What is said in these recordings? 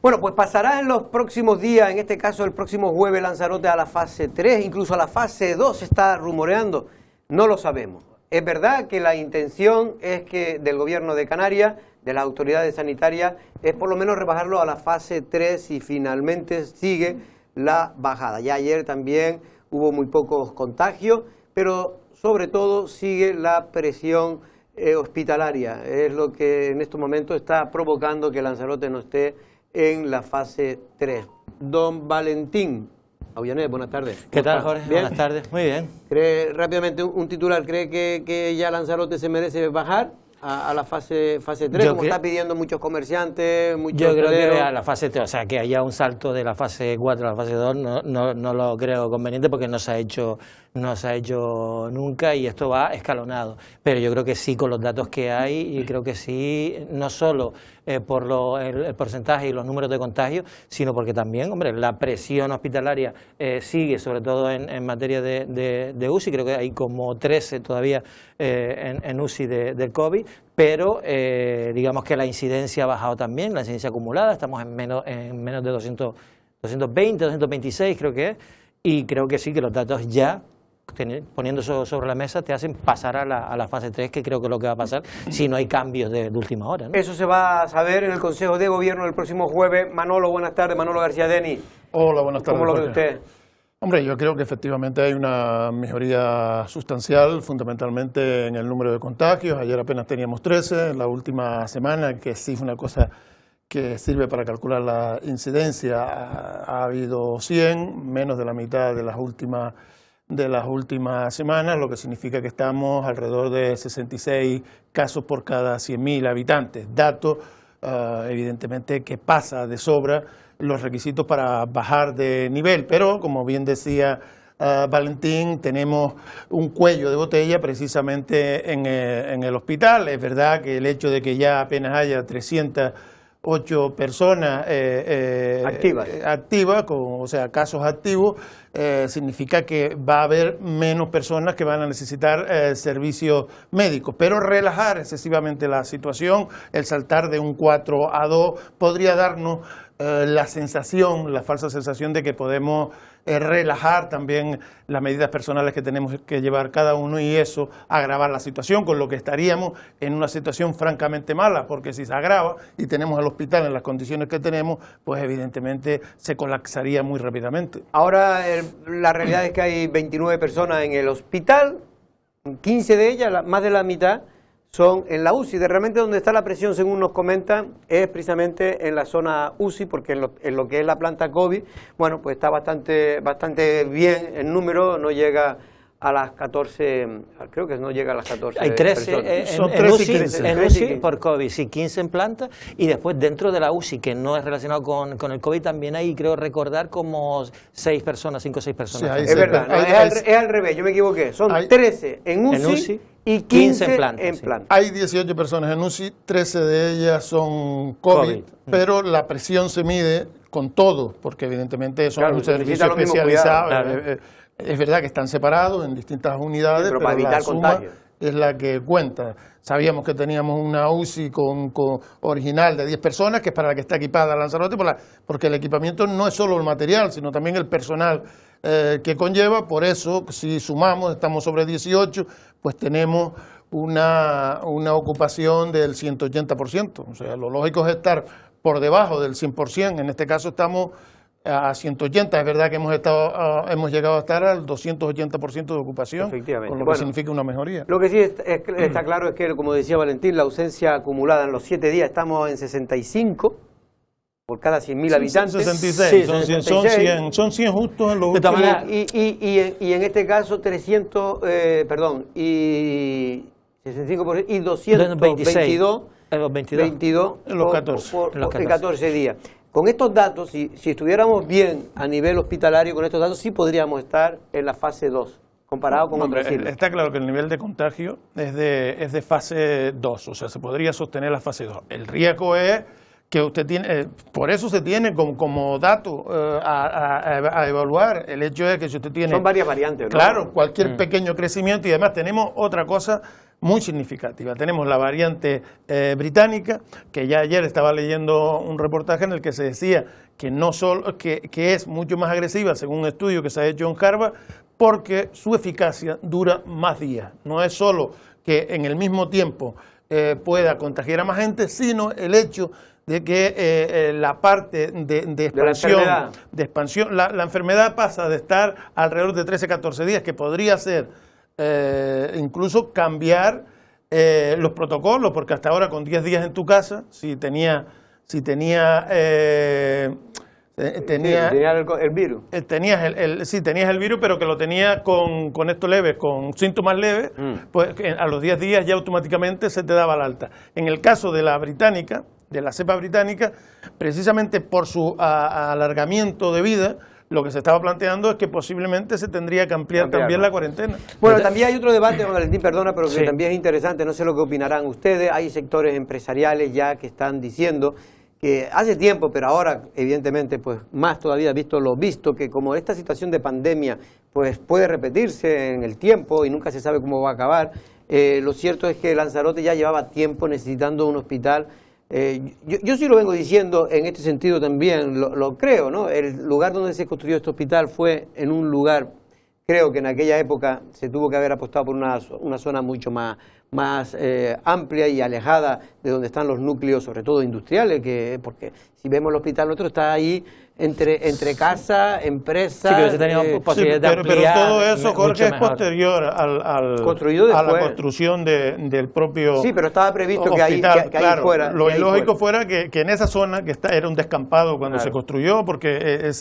Bueno, pues pasará en los próximos días, en este caso el próximo jueves, Lanzarote a la fase 3, incluso a la fase 2 se está rumoreando, no lo sabemos. Es verdad que la intención es que del gobierno de Canarias, de las autoridades sanitarias, es por lo menos rebajarlo a la fase 3 y finalmente sigue la bajada. Ya ayer también hubo muy pocos contagios, pero sobre todo sigue la presión hospitalaria. Es lo que en estos momentos está provocando que Lanzarote no esté en la fase 3. Don Valentín Aullanet, buenas tardes. ¿Qué tal, Jorge? ¿Bien? Buenas tardes, muy bien. Rápidamente, un titular, ¿cree que ya Lanzarote se merece bajar a la fase 3, como está pidiendo muchos comerciantes, muchos Yo creo hoteleros? que a la fase 3, o sea, que haya un salto de la fase 4 a la fase 2, no lo creo conveniente porque no se ha hecho nunca y esto va escalonado. Pero yo creo que sí, con los datos que hay, y creo que sí, no solo por el porcentaje y los números de contagio, sino porque también, hombre, la presión hospitalaria sigue, sobre todo en materia de UCI, creo que hay como 13 todavía en UCI del COVID, pero digamos que la incidencia ha bajado también, la incidencia acumulada, estamos en menos de 220, 226 creo que es, y creo que sí, que los datos ya, poniendo eso sobre la mesa, te hacen pasar a la fase 3, que creo que es lo que va a pasar si no hay cambios de última hora, ¿no? Eso se va a saber en el Consejo de Gobierno el próximo jueves. Manolo, buenas tardes. Manolo García Deni. Hola, buenas tardes. ¿Cómo lo ve usted? Hombre, yo creo que efectivamente hay una mejoría sustancial, fundamentalmente en el número de contagios. Ayer apenas teníamos 13, la última semana, que sí es una cosa que sirve para calcular la incidencia, ha habido 100, menos de la mitad de las últimas semanas, lo que significa que estamos alrededor de 66 casos por cada 100.000 habitantes. Dato, evidentemente, que pasa de sobra los requisitos para bajar de nivel, pero como bien decía Valentín, tenemos un cuello de botella precisamente en el hospital. Es verdad que el hecho de que ya apenas haya 308 personas activas, o sea, casos activos, significa que va a haber menos personas que van a necesitar servicios médicos, pero relajar excesivamente la situación, el saltar de un 4 a 2 podría darnos la falsa sensación de que podemos relajar también las medidas personales que tenemos que llevar cada uno y eso agravar la situación, con lo que estaríamos en una situación francamente mala, porque si se agrava y tenemos el hospital en las condiciones que tenemos, pues evidentemente se colapsaría muy rápidamente. Ahora la realidad es que hay 29 personas en el hospital, 15 de ellas, más de la mitad, son en la UCI. Realmente donde está la presión, según nos comentan, es precisamente en la zona UCI, porque en lo que es la planta COVID, bueno, pues está bastante bien el número, no llega a las 14, creo que no llega a las 14. Hay 13 en UCI por COVID, sí, 15 en planta, y después dentro de la UCI, que no es relacionado con el COVID, también hay, creo recordar, como 6 personas, 5 o 6 personas. Sí, es verdad, es al revés, yo me equivoqué, son 13 en UCI y 15 en planta. Hay 18 personas en UCI, 13 de ellas son COVID. Pero la presión se mide con todo, porque evidentemente son un servicio especializado. Claro. Es verdad que están separados en distintas unidades, pero la suma es la que cuenta. Sabíamos que teníamos una UCI con original de 10 personas, que es para la que está equipada Lanzarote, porque el equipamiento no es solo el material, sino también el personal que conlleva. Por eso, si sumamos, estamos sobre 18, pues tenemos una ocupación del 180%. O sea, lo lógico es estar por debajo del 100%. En este caso estamos a 180, es verdad que hemos llegado a estar al 280% de ocupación, con lo que significa una mejoría. Lo que sí está claro es que, como decía Valentín, la ausencia acumulada en los 7 días, estamos en 65 por cada 100.000 habitantes. 66, sí, son 100 justos en los últimos. Y en este caso 300, y 65% y 222 en los 14. En 14 días. Con estos datos, si estuviéramos bien a nivel hospitalario, con estos datos sí podríamos estar en la fase 2, comparado con otras islas. Está claro que el nivel de contagio es de fase 2, o sea, se podría sostener la fase 2. El riesgo es que usted tiene, por eso se tiene como dato a evaluar. El hecho es que si usted tiene... Son varias variantes, ¿no? Claro, cualquier pequeño crecimiento, y además tenemos otra cosa muy significativa. Tenemos la variante británica, que ya ayer estaba leyendo un reportaje en el que se decía que no solo que es mucho más agresiva, según un estudio que se ha hecho en Harvard, porque su eficacia dura más días. No es solo que en el mismo tiempo pueda contagiar a más gente, sino el hecho de que la parte de expansión, la enfermedad pasa de estar alrededor de 13-14 días, que podría ser incluso cambiar los protocolos, porque hasta ahora con 10 días en tu casa, si tenías el virus. Tenías el virus, pero que lo tenías con esto leve, con síntomas leves, pues a los 10 días ya automáticamente se te daba el alta. En el caso de la británica, de la cepa británica, precisamente por su alargamiento de vida, lo que se estaba planteando es que posiblemente se tendría que ampliar también la cuarentena. Bueno, también hay otro debate, Juan Valentín, perdona, pero que también es interesante, no sé lo que opinarán ustedes. Hay sectores empresariales ya que están diciendo que hace tiempo, pero ahora evidentemente pues más todavía visto lo visto, que como esta situación de pandemia pues puede repetirse en el tiempo y nunca se sabe cómo va a acabar, lo cierto es que Lanzarote ya llevaba tiempo necesitando un hospital. Yo sí lo vengo diciendo en este sentido también, lo creo, ¿no? El lugar donde se construyó este hospital fue en un lugar, creo que en aquella época se tuvo que haber apostado por una zona mucho más amplia y alejada de donde están los núcleos, sobre todo industriales, porque si vemos el hospital nuestro está ahí entre casa, empresa... Sí, pero se tenía posibilidad de ampliar, pero todo eso, Jorge, es posterior a la construcción del propio hospital. Sí, pero estaba previsto que ahí fuera. Lo ilógico fuera que en esa zona, era un descampado cuando se construyó, porque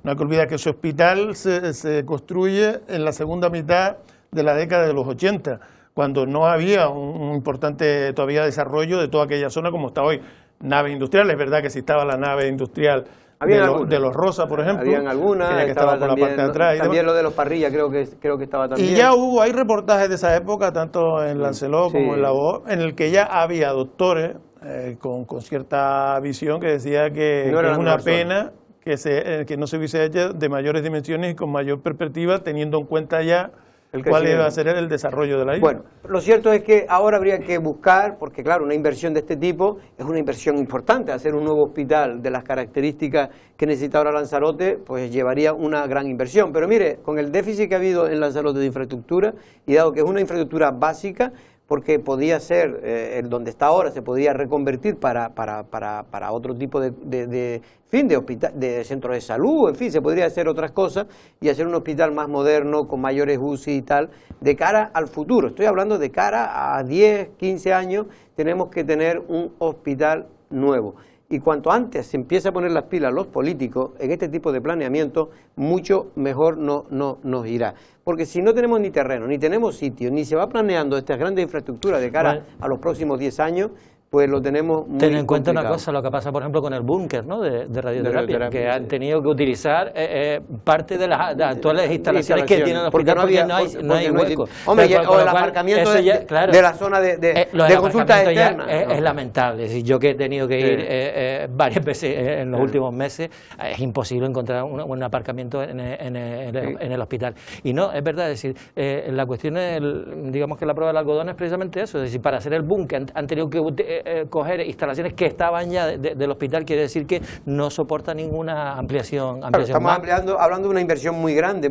no hay que olvidar que ese hospital se construye en la segunda mitad de la década de los 80, cuando no había un importante todavía desarrollo de toda aquella zona como está hoy. Naves industriales, es verdad que si estaba la nave industrial de los Rosa, por ejemplo. Habían algunas, que estaba por la parte de atrás. También lo de los Parrillas creo que estaba también. Y ya hay reportajes de esa época, tanto en Lancelot como en La Voz, en el que ya había doctores con cierta visión que decía que es una pena que no se hubiese hecho de mayores dimensiones y con mayor perspectiva, teniendo en cuenta ya cuál iba a ser el desarrollo de la isla. Bueno, lo cierto es que ahora habría que buscar, porque claro, una inversión de este tipo es una inversión importante. Hacer un nuevo hospital de las características que necesita ahora Lanzarote, pues llevaría una gran inversión. Pero mire, con el déficit que ha habido en Lanzarote de infraestructura, y dado que es una infraestructura básica, porque podía ser, donde está ahora, se podía reconvertir para otro tipo de centro de salud, en fin, se podría hacer otras cosas y hacer un hospital más moderno, con mayores UCI y tal, de cara al futuro. Estoy hablando de cara a 10, 15 años, tenemos que tener un hospital nuevo. Y cuanto antes se empiece a poner las pilas los políticos en este tipo de planeamiento, mucho mejor nos irá. Porque si no tenemos ni terreno, ni tenemos sitio, ni se va planeando estas grandes infraestructuras de cara a los próximos 10 años, pues lo tenemos muy Ten en cuenta complicado. una cosa, lo que pasa por ejemplo con el búnker, ¿no? de radioterapia, que han tenido que utilizar parte de las actuales instalaciones que tienen los hospitales porque no hay hueco. Hombre, o el aparcamiento de la zona de consultas externas. Es lamentable, es decir, yo que he tenido que ir varias veces en los últimos meses, es imposible encontrar un aparcamiento en el hospital. Y no, es verdad, es decir, la cuestión es, digamos que la prueba del algodón es precisamente eso, es decir, para hacer el búnker han tenido que coger instalaciones que estaban ya del hospital, quiere decir que no soporta ninguna ampliación. Claro, estamos hablando de una inversión muy grande,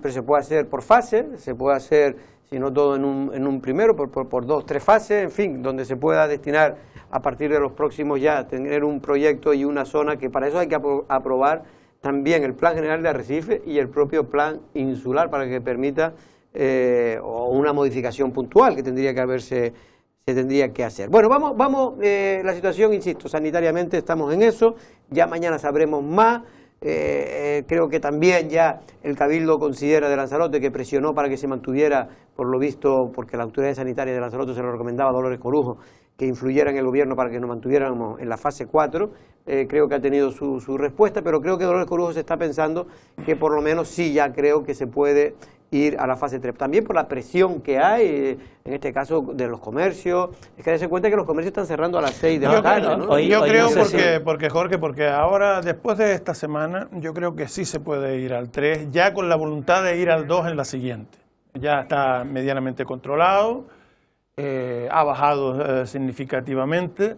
pero se puede hacer por fase, se puede hacer, si no todo en un primero, por 2, 3 fases, en fin, donde se pueda destinar a partir de los próximos ya, tener un proyecto y una zona, que para eso hay que aprobar también el Plan General de Arrecife y el propio Plan Insular, para que permita o una modificación puntual que tendría que se tendría que hacer. Bueno, vamos la situación, insisto, sanitariamente estamos en eso, ya mañana sabremos más. Creo que también ya el Cabildo considera de Lanzarote, que presionó para que se mantuviera, por lo visto, porque la autoridad sanitaria de Lanzarote se lo recomendaba a Dolores Corujo, que influyera en el gobierno para que nos mantuviéramos en la fase 4, creo que ha tenido su respuesta, pero creo que Dolores Corujo se está pensando que por lo menos sí, ya creo que se puede ir a la fase 3. También por la presión que hay, en este caso, de los comercios. Es que darse cuenta que los comercios están cerrando a las 6 de la tarde, ¿no? Yo creo porque ahora, después de esta semana, yo creo que sí se puede ir al 3, ya con la voluntad de ir al 2 en la siguiente. Ya está medianamente controlado, ha bajado significativamente.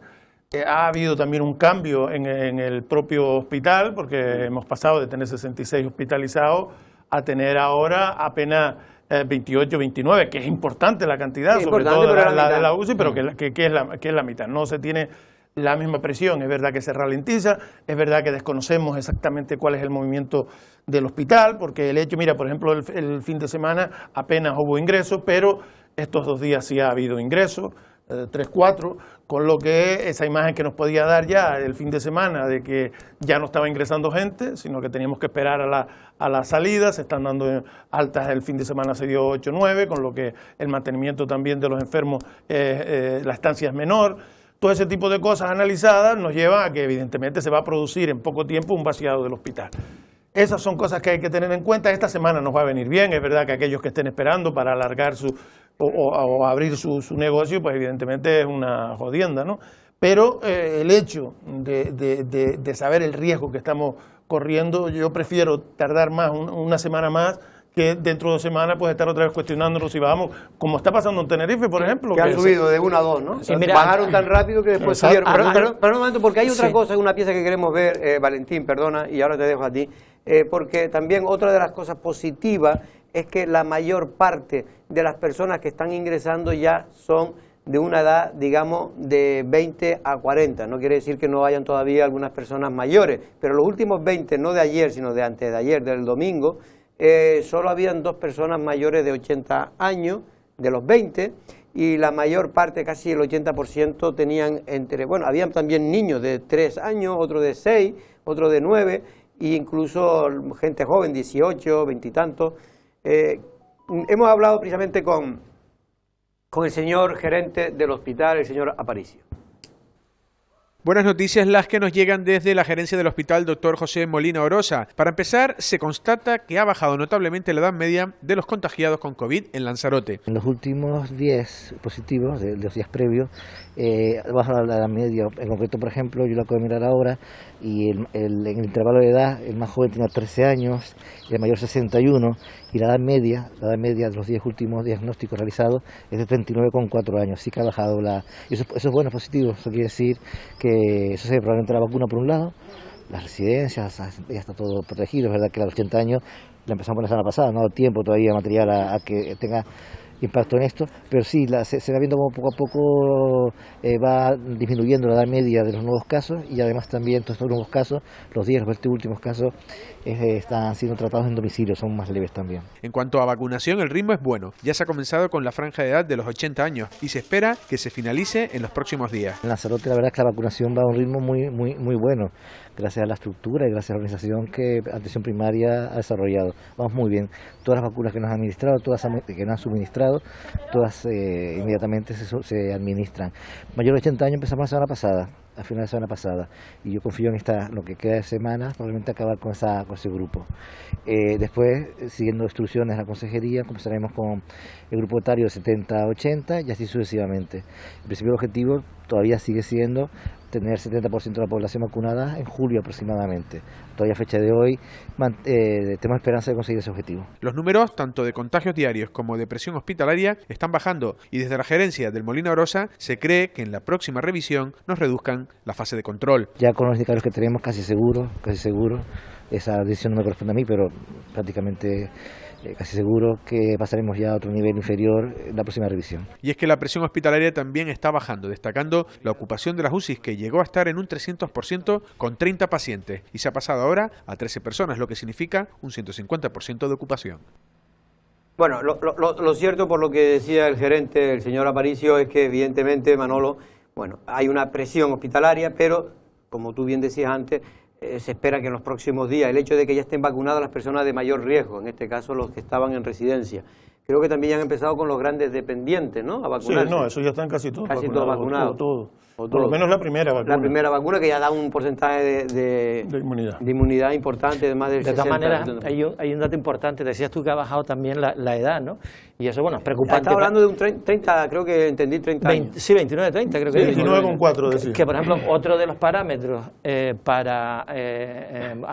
Ha habido también un cambio en el propio hospital, porque hemos pasado de tener 66 hospitalizados a tener ahora apenas 28, 29, que es importante la cantidad, sí, sobre todo la de la UCI, pero que es la mitad. No se tiene la misma presión, es verdad que se ralentiza, es verdad que desconocemos exactamente cuál es el movimiento del hospital, porque el hecho, mira, por ejemplo, el fin de semana apenas hubo ingresos, pero estos 2 días sí ha habido ingresos, 3, 4, con lo que esa imagen que nos podía dar ya el fin de semana de que ya no estaba ingresando gente, sino que teníamos que esperar a la salida, se están dando altas, el fin de semana se dio 8, 9, con lo que el mantenimiento también de los enfermos, la estancia es menor. Todo ese tipo de cosas analizadas nos lleva a que evidentemente se va a producir en poco tiempo un vaciado del hospital. Esas son cosas que hay que tener en cuenta. Esta semana nos va a venir bien, es verdad que aquellos que estén esperando para alargar o abrir su negocio, pues evidentemente es una jodienda, ¿no? Pero el hecho de saber el riesgo que estamos corriendo, yo prefiero tardar más, una semana más, que dentro de 2 semanas pues estar otra vez cuestionándonos si bajamos, como está pasando en Tenerife, por ejemplo. Que han subido de 1 a 2, ¿no? Sí, mira, bajaron tan rápido que después subieron. Pero un momento, porque hay otra cosa, una pieza que queremos ver, Valentín, perdona, y ahora te dejo a ti, porque también otra de las cosas positivas es que la mayor parte de las personas que están ingresando ya son de una edad, digamos, de 20 a 40. No quiere decir que no hayan todavía algunas personas mayores, pero los últimos 20, no de ayer, sino de antes de ayer, del domingo, solo habían 2 personas mayores de 80 años, de los 20, y la mayor parte, casi el 80%, tenían habían también niños de 3 años, otro de 6, otro de 9, e incluso gente joven, 18, 20 y tantos. Hemos hablado precisamente con el señor gerente del hospital, el señor Aparicio. Buenas noticias las que nos llegan desde la gerencia del hospital Dr. José Molina Orosa. Para empezar, se constata que ha bajado notablemente la edad media de los contagiados con COVID en Lanzarote. En los últimos 10 positivos, de los días previos, ha bajado la edad media. En concreto, por ejemplo, yo lo acabo de mirar ahora, y en el intervalo de edad, el más joven tenía 13 años, el mayor 61, y la edad media de los 10 últimos diagnósticos realizados es de 39,4 años. Sí que ha bajado y eso es bueno, es positivo. Eso quiere decir que eso se ve probablemente la vacuna por un lado, las residencias, ya está todo protegido. Es verdad que a los 80 años la empezamos por la semana pasada, no ha dado tiempo todavía material a que tenga impacto en esto, pero sí, se va viendo como poco a poco va disminuyendo la edad media de los nuevos casos, y además también todos estos nuevos casos, los 10, los 20 últimos casos, están siendo tratados en domicilio, son más leves también. En cuanto a vacunación, el ritmo es bueno. Ya se ha comenzado con la franja de edad de los 80 años y se espera que se finalice en los próximos días. En Lanzarote la verdad es que la vacunación va a un ritmo muy bueno, gracias a la estructura y gracias a la organización que Atención Primaria ha desarrollado. Vamos muy bien. Todas las vacunas que nos han administrado, todas que nos han suministrado, todas inmediatamente se administran. Mayor de 80 años empezamos la semana pasada, a final de semana pasada, y yo confío en lo que queda de semana, probablemente acabar con ese grupo. Después, siguiendo instrucciones de la consejería, comenzaremos con el grupo etario de 70 a 80 y así sucesivamente. En principio el objetivo todavía sigue siendo tener 70% de la población vacunada en julio aproximadamente. Todavía a fecha de hoy tenemos esperanza de conseguir ese objetivo. Los números, tanto de contagios diarios como de presión hospitalaria, están bajando y desde la gerencia del Molina Orosa se cree que en la próxima revisión nos reduzcan la fase de control. Ya con los indicadores que tenemos, casi seguro, esa decisión no me corresponde a mí, pero prácticamente casi seguro que pasaremos ya a otro nivel inferior en la próxima revisión. Y es que la presión hospitalaria también está bajando, destacando la ocupación de las UCIs, que llegó a estar en un 300% con 30 pacientes y se ha pasado ahora a 13 personas, lo que significa un 150% de ocupación. Bueno, lo cierto, por lo que decía el gerente, el señor Aparicio, es que evidentemente, Manolo, hay una presión hospitalaria, pero como tú bien decías antes, se espera que en los próximos días, el hecho de que ya estén vacunadas las personas de mayor riesgo, en este caso los que estaban en residencia, creo que también ya han empezado con los grandes dependientes, ¿no? A vacunarse. Sí, no, eso ya están casi todos vacunados. Todo. Por lo menos la primera vacuna. La primera vacuna, que ya da un porcentaje de inmunidad importante, de más del 60%. De todas maneras, hay un dato importante. Decías tú que ha bajado también la edad, ¿no? Y eso, bueno, es preocupante. Estaba hablando de un 30, creo que entendí 30 años. Sí, 29, 30, creo que 29,4 decía. Que, por ejemplo, otro de los parámetros a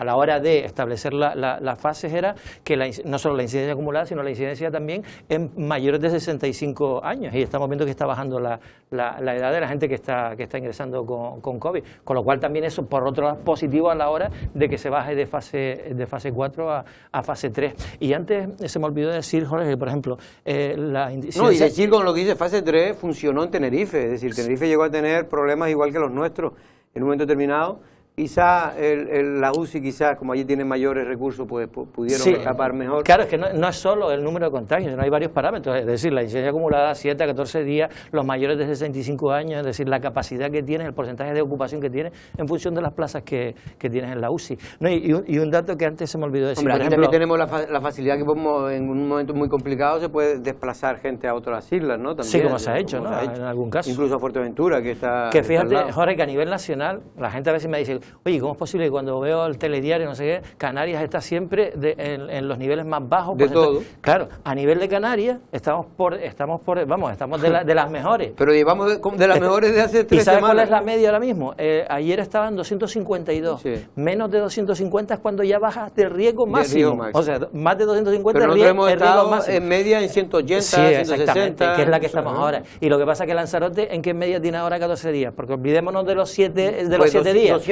la hora de establecer las fases era que no solo la incidencia acumulada, sino la incidencia también en mayores de 65 años. Y estamos viendo que está bajando la edad de la gente que está ingresando con COVID. Con lo cual también eso, por otro lado, es positivo a la hora de que se baje de fase 4 a fase 3. Y antes se me olvidó decir, Jorge, que, por ejemplo, y decir con lo que dice fase 3 funcionó en Tenerife, es decir, Tenerife llegó a tener problemas igual que los nuestros en un momento determinado. Quizá la UCI, quizás como allí tienen mayores recursos, pues pudieron escapar mejor. Claro, es que no es solo el número de contagios, no hay varios parámetros, es decir, la incidencia acumulada 7 a 14 días, los mayores de 65 años, es decir, la capacidad que tienes, el porcentaje de ocupación que tienes en función de las plazas que tienes en la UCI. No, y un dato que antes se me olvidó decir, Hombre, por aquí ejemplo, también tenemos la facilidad que podemos, en un momento muy complicado se puede desplazar gente a otras islas, ¿no? También, sí, como se ha hecho, ¿no? En algún caso. Incluso a Fuerteventura, que está... Que fíjate, Jorge, que a nivel nacional, la gente a veces me dice, oye, ¿cómo es posible que cuando veo el telediario, no sé qué, Canarias está siempre en los niveles más bajos? De todo. Claro, a nivel de Canarias estamos de las mejores. Pero llevamos de las mejores de hace 3 semanas. ¿Y sabes cuál es la media ahora mismo? Ayer estaban 252. Sí. Menos de 250 es cuando ya bajas de riesgo máximo. O sea, más de 250 pero es riesgo máximo. En media en 180, sí, 160. Que es la que estamos ahora. Y lo que pasa es que Lanzarote, ¿en qué media tiene ahora 14 días? Porque olvidémonos de los 7 días.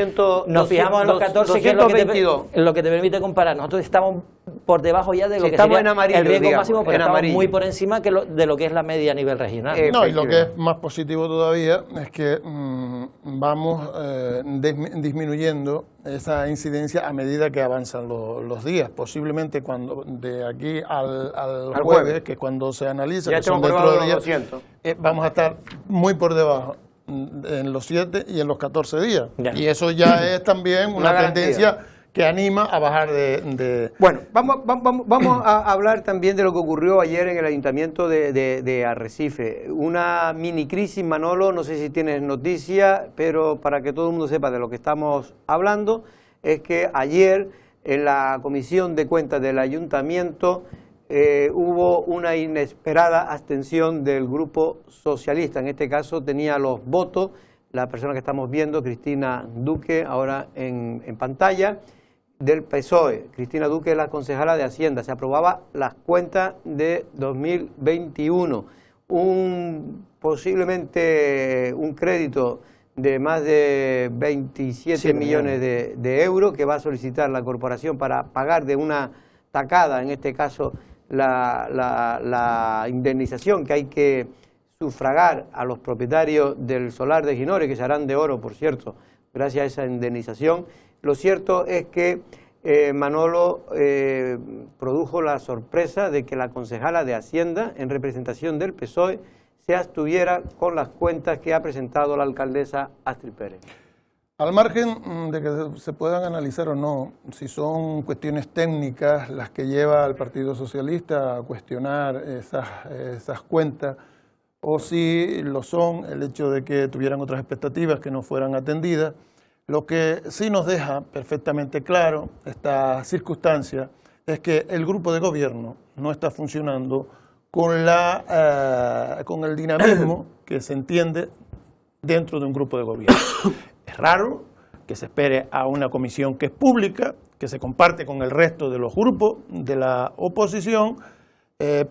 Nos fijamos en los 14, que es lo que te permite comparar. Nosotros estamos por debajo ya de lo que sería el riesgo máximo, pero estamos muy por encima de lo que es la media a nivel regional. No, y lo que es más positivo todavía es que vamos disminuyendo esa incidencia a medida que avanzan los días. Posiblemente cuando de aquí al jueves, que es cuando se analiza, que son dentro de días, vamos a estar muy por debajo en los 7 y en los 14 días. Ya. Y eso ya es también una tendencia que anima a bajar de... Bueno, vamos a hablar también de lo que ocurrió ayer en el Ayuntamiento de Arrecife. Una mini crisis, Manolo, no sé si tienes noticia, pero para que todo el mundo sepa de lo que estamos hablando, es que ayer en la Comisión de Cuentas del Ayuntamiento hubo una inesperada abstención del Grupo Socialista. En este caso tenía los votos la persona que estamos viendo, Cristina Duque, ahora en pantalla, del PSOE. Cristina Duque es la concejala de Hacienda. Se aprobaba las cuentas de 2021. Posiblemente un crédito de más de 27 millones de euros que va a solicitar la corporación para pagar de una tacada, en este caso, la indemnización que hay que sufragar a los propietarios del solar de Ginores, que se harán de oro, por cierto, gracias a esa indemnización. Lo cierto es que Manolo produjo la sorpresa de que la concejala de Hacienda, en representación del PSOE, se abstuviera con las cuentas que ha presentado la alcaldesa Astrid Pérez. Al margen de que se puedan analizar o no, si son cuestiones técnicas las que lleva al Partido Socialista a cuestionar esas cuentas, o si lo son el hecho de que tuvieran otras expectativas que no fueran atendidas, lo que sí nos deja perfectamente claro esta circunstancia es que el grupo de gobierno no está funcionando con el dinamismo que se entiende dentro de un grupo de gobierno. Es raro que se espere a una comisión que es pública, que se comparte con el resto de los grupos de la oposición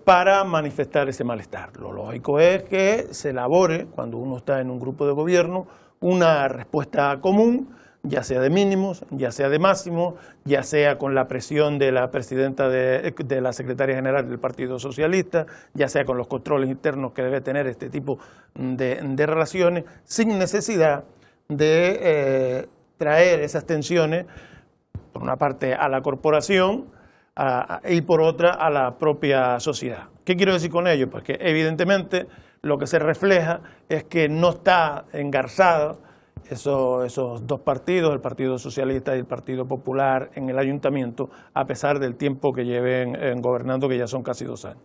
para manifestar ese malestar. Lo lógico es que se elabore, cuando uno está en un grupo de gobierno, una respuesta común, ya sea de mínimos, ya sea de máximos, ya sea con la presión de la presidenta de la secretaria general del Partido Socialista, ya sea con los controles internos que debe tener este tipo de relaciones, sin necesidad de traer esas tensiones, por una parte a la corporación y por otra a la propia sociedad. ¿Qué quiero decir con ello? Pues que evidentemente lo que se refleja es que no está engarzado esos dos partidos, el Partido Socialista y el Partido Popular, en el ayuntamiento, a pesar del tiempo que lleven gobernando, que ya son casi 2 años.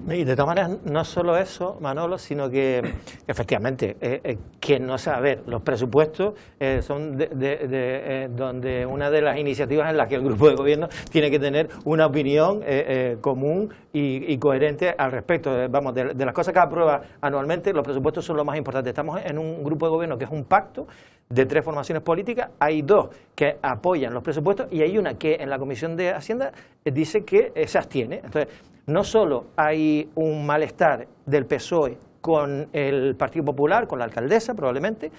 Y de todas maneras, no solo eso, Manolo, sino que efectivamente, quien no sabe, a ver, los presupuestos son donde una de las iniciativas en las que el grupo de gobierno tiene que tener una opinión común y coherente al respecto. Vamos, de las cosas que aprueba anualmente, los presupuestos son lo más importante. Estamos en un grupo de gobierno que es un pacto de 3 formaciones políticas, hay 2 que apoyan los presupuestos y hay una que en la Comisión de Hacienda dice que se abstiene. Entonces, no solo hay un malestar del PSOE con el Partido Popular, con la alcaldesa probablemente,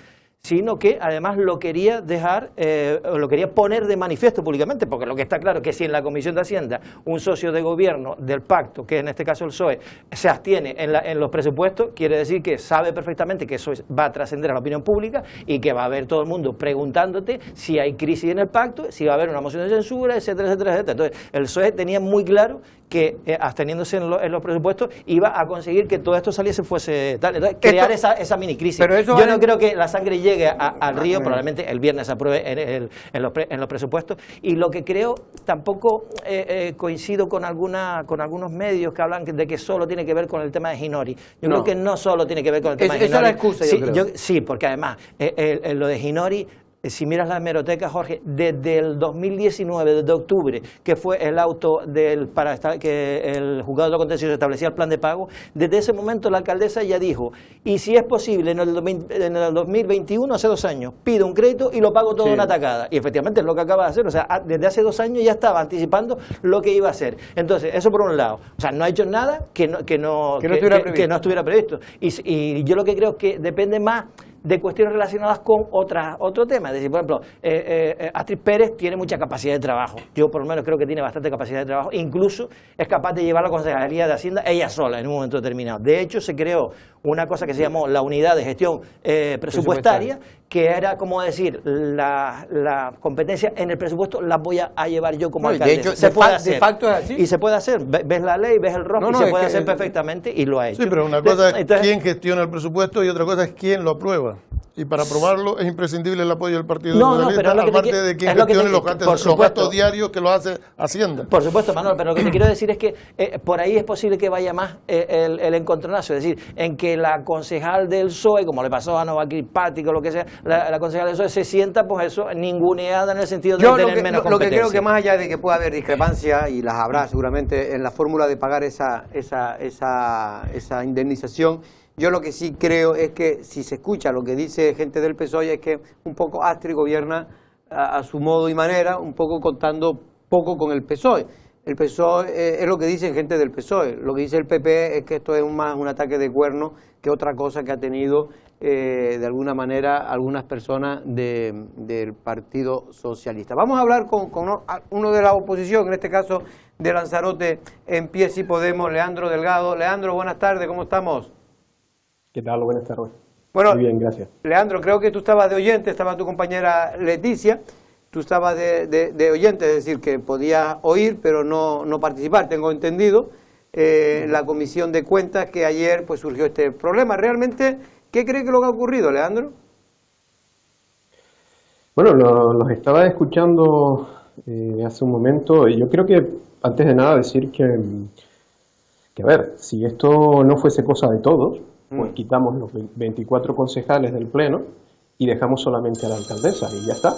sino que además lo quería lo quería poner de manifiesto públicamente, porque lo que está claro es que si en la Comisión de Hacienda un socio de gobierno del pacto, que en este caso el PSOE, se abstiene en los presupuestos, quiere decir que sabe perfectamente que eso va a trascender a la opinión pública y que va a haber todo el mundo preguntándote si hay crisis en el pacto, si va a haber una moción de censura, etcétera, etcétera, etcétera. Entonces, el PSOE tenía muy claro que absteniéndose en los presupuestos iba a conseguir que todo esto fuese tal. Entonces, crear esa mini crisis. Yo no creo que la sangre llegue al río, probablemente el viernes se apruebe en los presupuestos, y lo que creo, tampoco coincido con algunos medios que hablan de que solo tiene que ver con el tema de Ginori. Yo creo que no solo tiene que ver con el tema de Ginori. Esa es la excusa, yo creo. Sí, porque además lo de Ginori, si miras la hemeroteca, Jorge, desde el 2019, desde octubre, que fue el auto que el juzgado de lo contencioso establecía el plan de pago, desde ese momento la alcaldesa ya dijo, y si es posible en el 2021, hace 2 años, pido un crédito y lo pago todo en una tacada. Y efectivamente es lo que acaba de hacer, o sea, desde hace 2 años ya estaba anticipando lo que iba a hacer. Entonces, eso por un lado, o sea, no ha hecho nada que no estuviera previsto. Y yo lo que creo es que depende más de cuestiones relacionadas con otro tema. Es decir, por ejemplo, Astrid Pérez tiene mucha capacidad de trabajo. Yo por lo menos creo que tiene bastante capacidad de trabajo. Incluso es capaz de llevar la Concejalía de Hacienda ella sola en un momento determinado. De hecho, se creó una cosa que se llamó la Unidad de Gestión Presupuestaria, que era como decir, la competencia en el presupuesto la voy a llevar yo como alcalde. De hecho, de facto es así. Y se puede hacer. Ves la ley, ves el ROC, y se puede hacer perfectamente, y lo ha hecho. Sí, pero una cosa es quién gestiona el presupuesto y otra cosa es quién lo aprueba. Y para aprobarlo es imprescindible el apoyo del Partido Socialista, aparte de quien gestione los gastos diarios que lo hace Hacienda. Por supuesto, Manuel, pero lo que te quiero decir es que por ahí es posible que vaya más el encontronazo, es decir, en que la concejal del PSOE, como le pasó a Nova Kirkpatrick o lo que sea, la concejal del PSOE se sienta, pues eso, ninguneada en el sentido de tener menos competencia. Lo que creo que más allá de que pueda haber discrepancias, y las habrá seguramente en la fórmula de pagar esa indemnización, yo lo que sí creo es que si se escucha lo que dice gente del PSOE es que un poco Astrid gobierna a su modo y manera, un poco contando poco con el PSOE. El PSOE es lo que dicen gente del PSOE. Lo que dice el PP es que esto es más un ataque de cuerno que otra cosa que ha tenido de alguna manera algunas personas del Partido Socialista. Vamos a hablar con uno de la oposición, en este caso de Lanzarote, en pie si podemos, Leandro Delgado. Leandro, buenas tardes, ¿cómo estamos? ¿Qué tal? Buenas tardes. Bueno, muy bien, gracias. Leandro, creo que tú estabas de oyente, estaba tu compañera Leticia, tú estabas de oyente, es decir, que podías oír pero no participar, tengo entendido, la Comisión de Cuentas, que ayer pues surgió este problema. ¿Realmente qué cree que es lo que ha ocurrido, Leandro? Bueno, los estaba escuchando hace un momento, y yo creo que antes de nada decir que a ver, si esto no fuese cosa de todos, pues quitamos los 24 concejales del Pleno y dejamos solamente a la alcaldesa y ya está.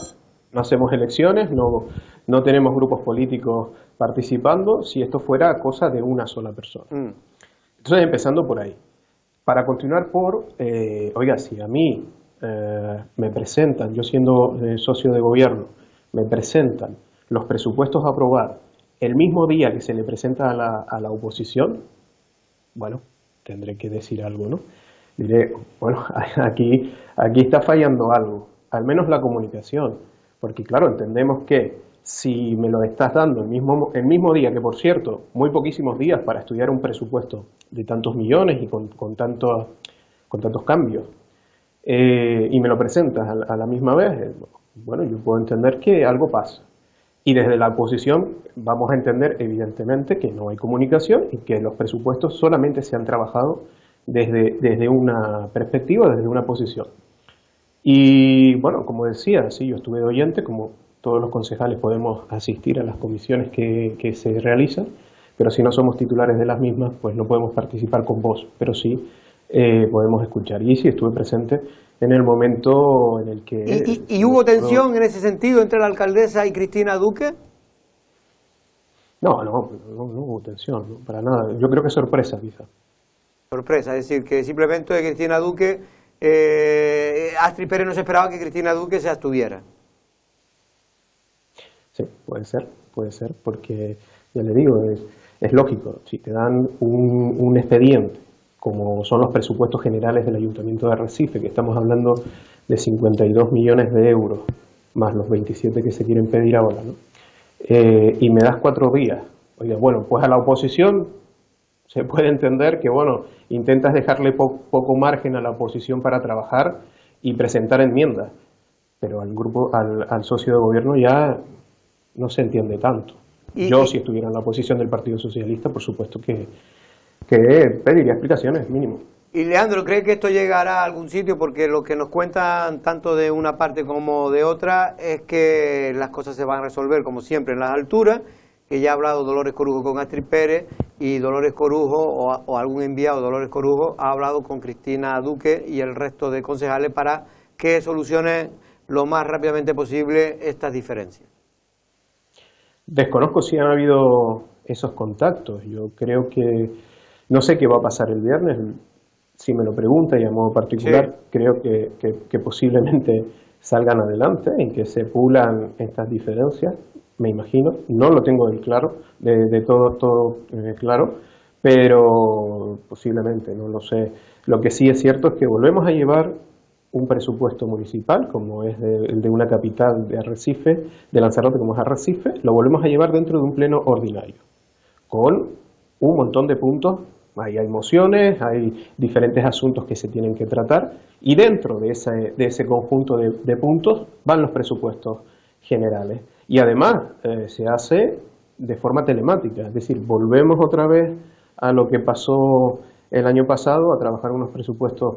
No hacemos elecciones, no tenemos grupos políticos participando, si esto fuera cosa de una sola persona. Entonces, empezando por ahí. Para continuar oiga, si a mí me presentan, yo siendo socio de gobierno, me presentan los presupuestos a aprobar el mismo día que se le presenta a la oposición, bueno, tendré que decir algo, ¿no? Diré, bueno, aquí está fallando algo, al menos la comunicación, porque claro, entendemos que si me lo estás dando el mismo día, que por cierto, muy poquísimos días para estudiar un presupuesto de tantos millones y con tantos cambios, y me lo presentas a la misma vez, bueno, yo puedo entender que algo pasa. Y desde la oposición vamos a entender evidentemente que no hay comunicación y que los presupuestos solamente se han trabajado desde una perspectiva, desde una posición. Y bueno, como decía, sí, yo estuve de oyente, como todos los concejales podemos asistir a las comisiones que se realizan, pero si no somos titulares de las mismas, pues no podemos participar con voz, pero sí podemos escuchar. Y sí estuve presente en el momento en el que... ¿Y hubo tensión en ese sentido entre la alcaldesa y Cristina Duque? No hubo tensión, no, para nada. Yo creo que sorpresa, quizá. Sorpresa, es decir, que simplemente de Cristina Duque, Astrid Pérez no se esperaba que Cristina Duque se abstuviera. Sí, puede ser, porque ya le digo, es lógico, si te dan un expediente, como son los presupuestos generales del Ayuntamiento de Arrecife, que estamos hablando de 52 millones de euros, más los 27 que se quieren pedir ahora, ¿no? Y me das 4 días, oiga, bueno, pues a la oposición se puede entender que, bueno, intentas dejarle poco margen a la oposición para trabajar y presentar enmiendas, pero al socio de gobierno ya no se entiende tanto. Yo, si estuviera en la oposición del Partido Socialista, por supuesto que pediría explicaciones, mínimo. Y Leandro, ¿cree que esto llegará a algún sitio? Porque lo que nos cuentan tanto de una parte como de otra es que las cosas se van a resolver, como siempre, en las alturas, que ya ha hablado Dolores Corujo con Astrid Pérez, y Dolores Corujo, o algún enviado de Dolores Corujo, ha hablado con Cristina Duque y el resto de concejales para que solucionen lo más rápidamente posible estas diferencias. Desconozco si han habido esos contactos. Yo creo que, no sé qué va a pasar el viernes, si me lo pregunta y a modo particular, sí, creo que posiblemente salgan adelante, en que se pulan estas diferencias, me imagino, no lo tengo del claro, de todo claro, pero posiblemente, no lo sé. Lo que sí es cierto es que volvemos a llevar un presupuesto municipal, como es el de una capital de Arrecife, de Lanzarote como es Arrecife, lo volvemos a llevar dentro de un pleno ordinario, con un montón de puntos. Ahí hay mociones, hay diferentes asuntos que se tienen que tratar, y dentro de ese conjunto de puntos van los presupuestos generales. Y además se hace de forma telemática, es decir, volvemos otra vez a lo que pasó el año pasado, a trabajar unos presupuestos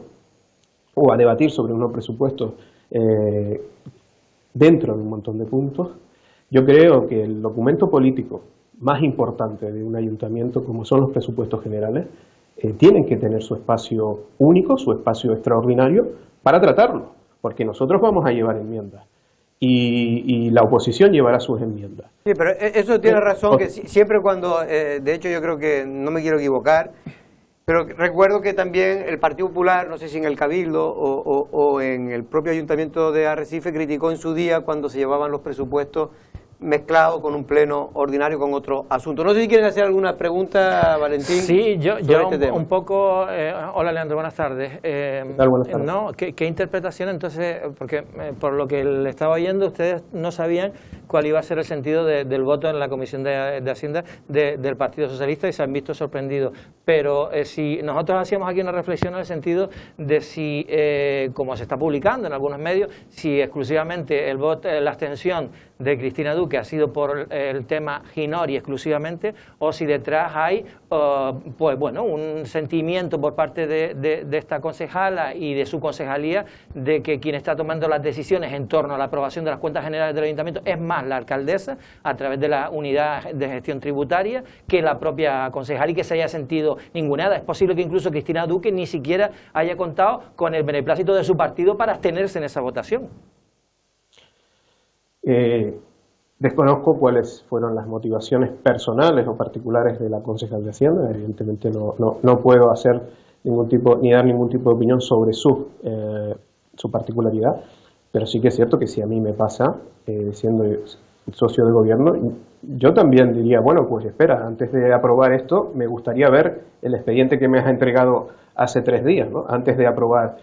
o a debatir sobre unos presupuestos dentro de un montón de puntos. Yo creo que el documento político más importante de un ayuntamiento, como son los presupuestos generales, tienen que tener su espacio único, su espacio extraordinario para tratarlo, porque nosotros vamos a llevar enmiendas y la oposición llevará sus enmiendas. Sí, pero eso tiene razón, que siempre cuando, de hecho yo creo que, no me quiero equivocar, pero recuerdo que también el Partido Popular, no sé si en el Cabildo o en el propio Ayuntamiento de Arrecife, criticó en su día cuando se llevaban los presupuestos mezclado con un pleno ordinario con otro asunto. No sé si quieren hacer alguna pregunta, Valentín. Sí, yo un poco... hola, Leandro, buenas tardes. Buenas tardes. ¿No? ¿Qué interpretación entonces? Porque por lo que le estaba oyendo, ustedes no sabían cuál iba a ser el sentido del voto en la Comisión de Hacienda del Partido Socialista y se han visto sorprendidos. Pero si nosotros hacíamos aquí una reflexión en el sentido de si, como se está publicando en algunos medios, si exclusivamente el voto, la abstención de Cristina Duque ha sido por el tema Ginori exclusivamente, o si detrás hay pues bueno, un sentimiento por parte de esta concejala y de su concejalía de que quien está tomando las decisiones en torno a la aprobación de las cuentas generales del ayuntamiento es más la alcaldesa a través de la unidad de gestión tributaria que la propia concejala, y que se haya sentido ninguneada. Es posible que incluso Cristina Duque ni siquiera haya contado con el beneplácito de su partido para abstenerse en esa votación. Desconozco cuáles fueron las motivaciones personales o particulares de la concejal de Hacienda. Evidentemente no puedo hacer ningún tipo, ni dar ningún tipo de opinión sobre su particularidad, pero sí que es cierto que si a mí me pasa, siendo socio de gobierno, yo también diría, bueno, pues espera, antes de aprobar esto, me gustaría ver el expediente que me has entregado hace 3 días, ¿no? Antes de aprobar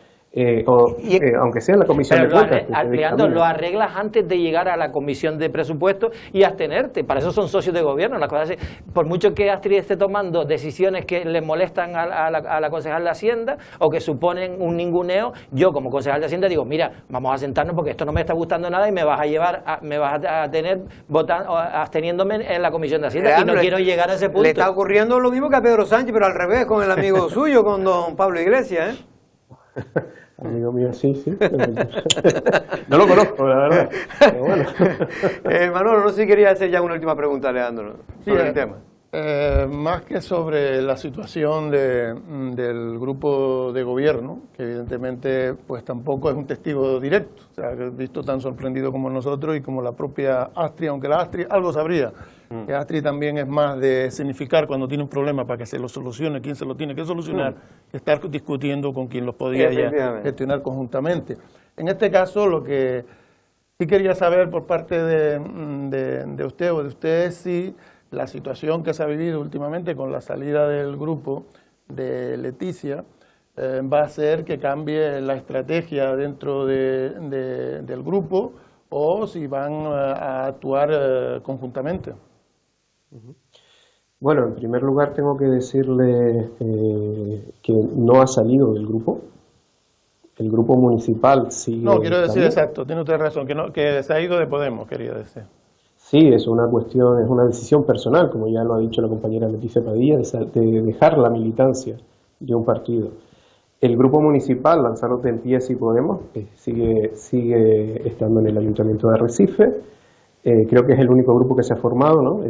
aunque sea en la comisión de cuentas. Leandro, lo arreglas antes de llegar a la comisión de presupuestos y abstenerte. Para eso son socios de gobierno. Las cosas así. Por mucho que Astrid esté tomando decisiones que le molestan a la concejal de Hacienda o que suponen un ninguneo, yo como concejal de Hacienda digo, mira, vamos a sentarnos porque esto no me está gustando nada y me vas a llevar, me vas a tener votando, absteniéndome en la comisión de Hacienda. Leandro, y no quiero llegar a ese punto. Le está ocurriendo lo mismo que a Pedro Sánchez, pero al revés, con el amigo suyo, con don Pablo Iglesias, Amigo mío, sí. No lo conozco, la verdad. Pero bueno. Manolo, no sé si quería hacer ya una última pregunta, Leandro, sobre el tema. Más que sobre la situación del grupo de gobierno, que evidentemente pues tampoco es un testigo directo, o sea, que he visto tan sorprendido como nosotros y como la propia Astrid, aunque la Astrid algo sabría, que Astrid también es más de significar cuando tiene un problema para que se lo solucione, quién se lo tiene que solucionar, que estar discutiendo con quien los podía ya gestionar conjuntamente. En este caso, lo que sí quería saber por parte de usted o de ustedes si la situación que se ha vivido últimamente con la salida del grupo de Leticia va a hacer que cambie la estrategia dentro del grupo o si van a actuar conjuntamente. Bueno, en primer lugar tengo que decirle que no ha salido del grupo. El grupo municipal sigue... No, quiero decir exacto, tiene usted razón, que se ha ido de Podemos, quería decir. Sí, es una cuestión, es una decisión personal, como ya lo ha dicho la compañera Leticia Padilla, de dejar la militancia de un partido. El grupo municipal, Lanzarote en Pie y Podemos, sigue estando en el Ayuntamiento de Arrecife. Creo que es el único grupo que se ha formado, ¿no?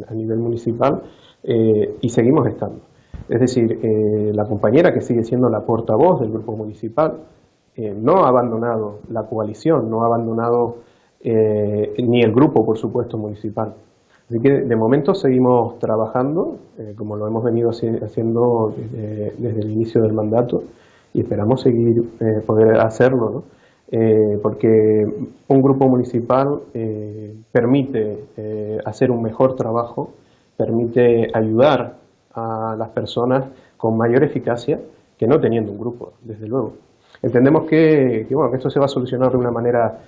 A nivel municipal y seguimos estando. Es decir, la compañera que sigue siendo la portavoz del grupo municipal no ha abandonado la coalición, no ha abandonado ni el grupo, por supuesto, municipal. Así que de momento seguimos trabajando, como lo hemos venido haciendo desde el inicio del mandato, y esperamos seguir poder hacerlo, ¿no? Porque un grupo municipal permite hacer un mejor trabajo, permite ayudar a las personas con mayor eficacia que no teniendo un grupo, desde luego. Entendemos que esto se va a solucionar de una manera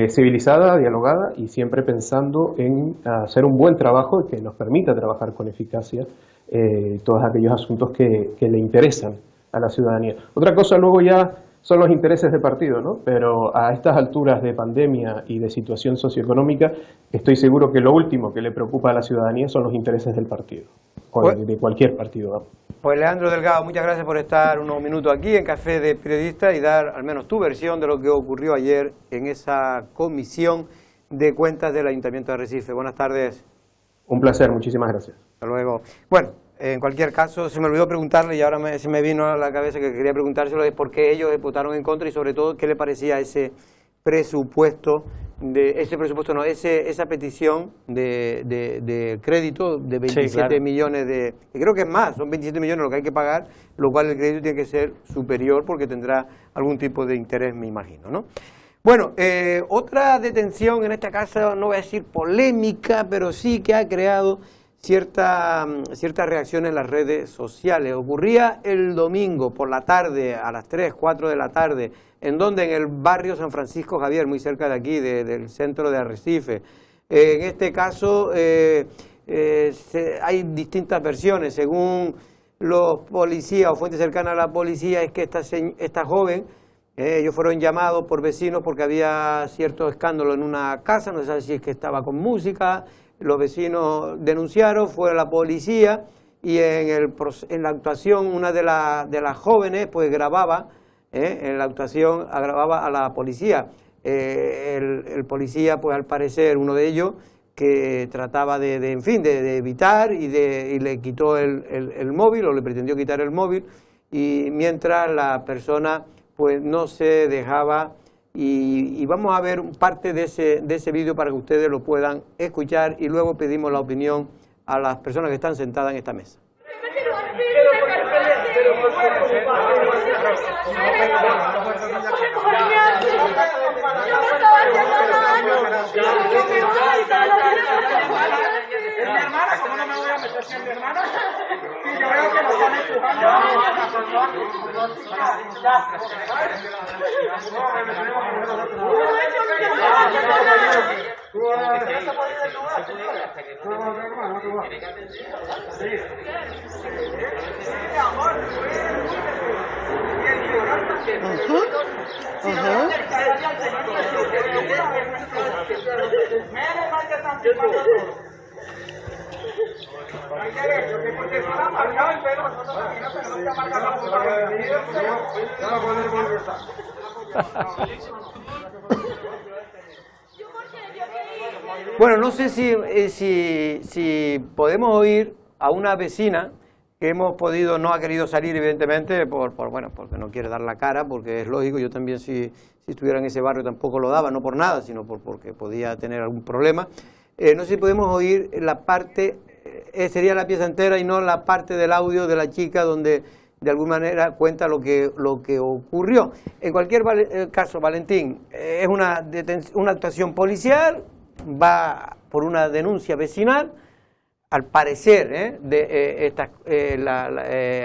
civilizada, dialogada y siempre pensando en hacer un buen trabajo que nos permita trabajar con eficacia todos aquellos asuntos que le interesan a la ciudadanía. Otra cosa luego ya son los intereses de partido, ¿no? Pero a estas alturas de pandemia y de situación socioeconómica, estoy seguro que lo último que le preocupa a la ciudadanía son los intereses del partido, o de cualquier partido, ¿no? Pues Leandro Delgado, muchas gracias por estar unos minutos aquí en Café de Periodistas y dar al menos tu versión de lo que ocurrió ayer en esa comisión de cuentas del Ayuntamiento de Arrecife. Buenas tardes. Un placer, muchísimas gracias. Hasta luego. Bueno, en cualquier caso, se me olvidó preguntarle y ahora se me vino a la cabeza que quería preguntárselo de por qué ellos votaron en contra y sobre todo qué le parecía ese presupuesto, esa petición de crédito de 27 sí, claro. millones de... Creo que es más, son 27 millones lo que hay que pagar, lo cual el crédito tiene que ser superior porque tendrá algún tipo de interés, me imagino, ¿no? Bueno, otra detención en esta casa, no voy a decir polémica, pero sí que ha creado cierta reacción en las redes sociales. Ocurría el domingo por la tarde, a las 3, 4 de la tarde, en el barrio San Francisco Javier, muy cerca de aquí, del centro de Arrecife. En este caso hay distintas versiones. Según los policías o fuentes cercanas a la policía, es que esta joven, ellos fueron llamados por vecinos porque había cierto escándalo en una casa, no se sabe si es que estaba con música. Los vecinos denunciaron, fue a la policía y en la actuación una de las jóvenes pues grababa, en la actuación grababa a la policía. El policía pues al parecer uno de ellos que trataba de evitar y le quitó el móvil o le pretendió quitar el móvil y mientras la persona pues no se dejaba. Y vamos a ver parte de ese vídeo para que ustedes lo puedan escuchar y luego pedimos la opinión a las personas que están sentadas en esta mesa. Es mi hermana, ¿cómo no me voy a meter sin mi hermana? Sí, yo veo que nos están empujando. Bueno, no sé si podemos oír a una vecina que hemos podido, no ha querido salir evidentemente, bueno, porque no quiere dar la cara, porque es lógico, yo también si estuviera en ese barrio tampoco lo daba, no por nada, sino porque podía tener algún problema. No sé si podemos oír la parte, sería la pieza entera y no la parte del audio de la chica donde de alguna manera cuenta lo que ocurrió. En cualquier caso, Valentín, es una actuación policial, va por una denuncia vecinal. Al parecer,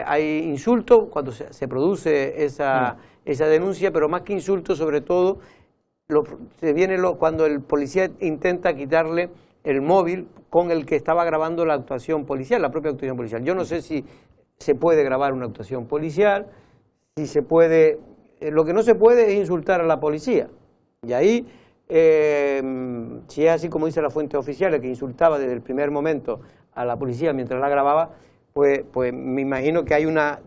hay insultos cuando se produce esa denuncia, pero más que insultos, sobre todo, cuando el policía intenta quitarle el móvil con el que estaba grabando la actuación policial, la propia actuación policial. Yo no sé si se puede grabar una actuación policial, si se puede... lo que no se puede es insultar a la policía. Y ahí... si es así como dice la fuente oficial, que insultaba desde el primer momento a la policía mientras la grababa, pues me imagino que hay una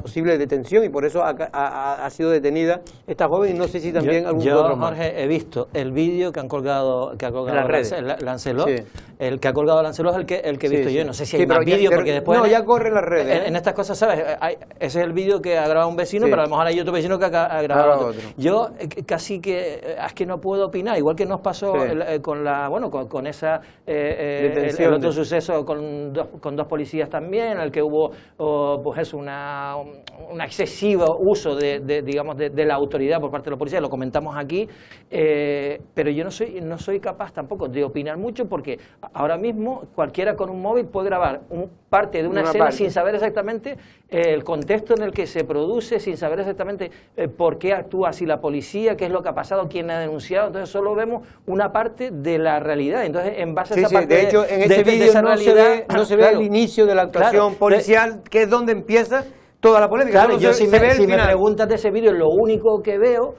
posible detención y por eso ha sido detenida esta joven y no sé si también algún otro más. Jorge, he visto el vídeo que ha colgado Lancelot, sí. El que ha colgado Lancelot es el que he visto yo, no sé si hay más vídeo porque después... No, ya corre en las redes. En estas cosas, ¿sabes? Ese es el vídeo que ha grabado un vecino, pero a lo mejor hay otro vecino que ha grabado otro. Yo casi que es que no puedo opinar, igual que nos pasó con esa el otro suceso con dos policías también, en el que hubo pues un excesivo uso de la autoridad por parte de los policías, lo comentamos aquí, pero yo no soy capaz tampoco de opinar mucho porque ahora mismo cualquiera con un móvil puede grabar parte de una escena sin saber exactamente el contexto en el que se produce, sin saber exactamente por qué actúa así la policía, qué es lo que ha pasado, quién ha denunciado, entonces solo vemos una parte de la realidad, entonces en base a esa parte de hecho, en ese vídeo no se ve el inicio de la actuación policial, que es donde empieza toda la polémica. Claro, yo si me preguntas de ese vídeo, lo único que veo,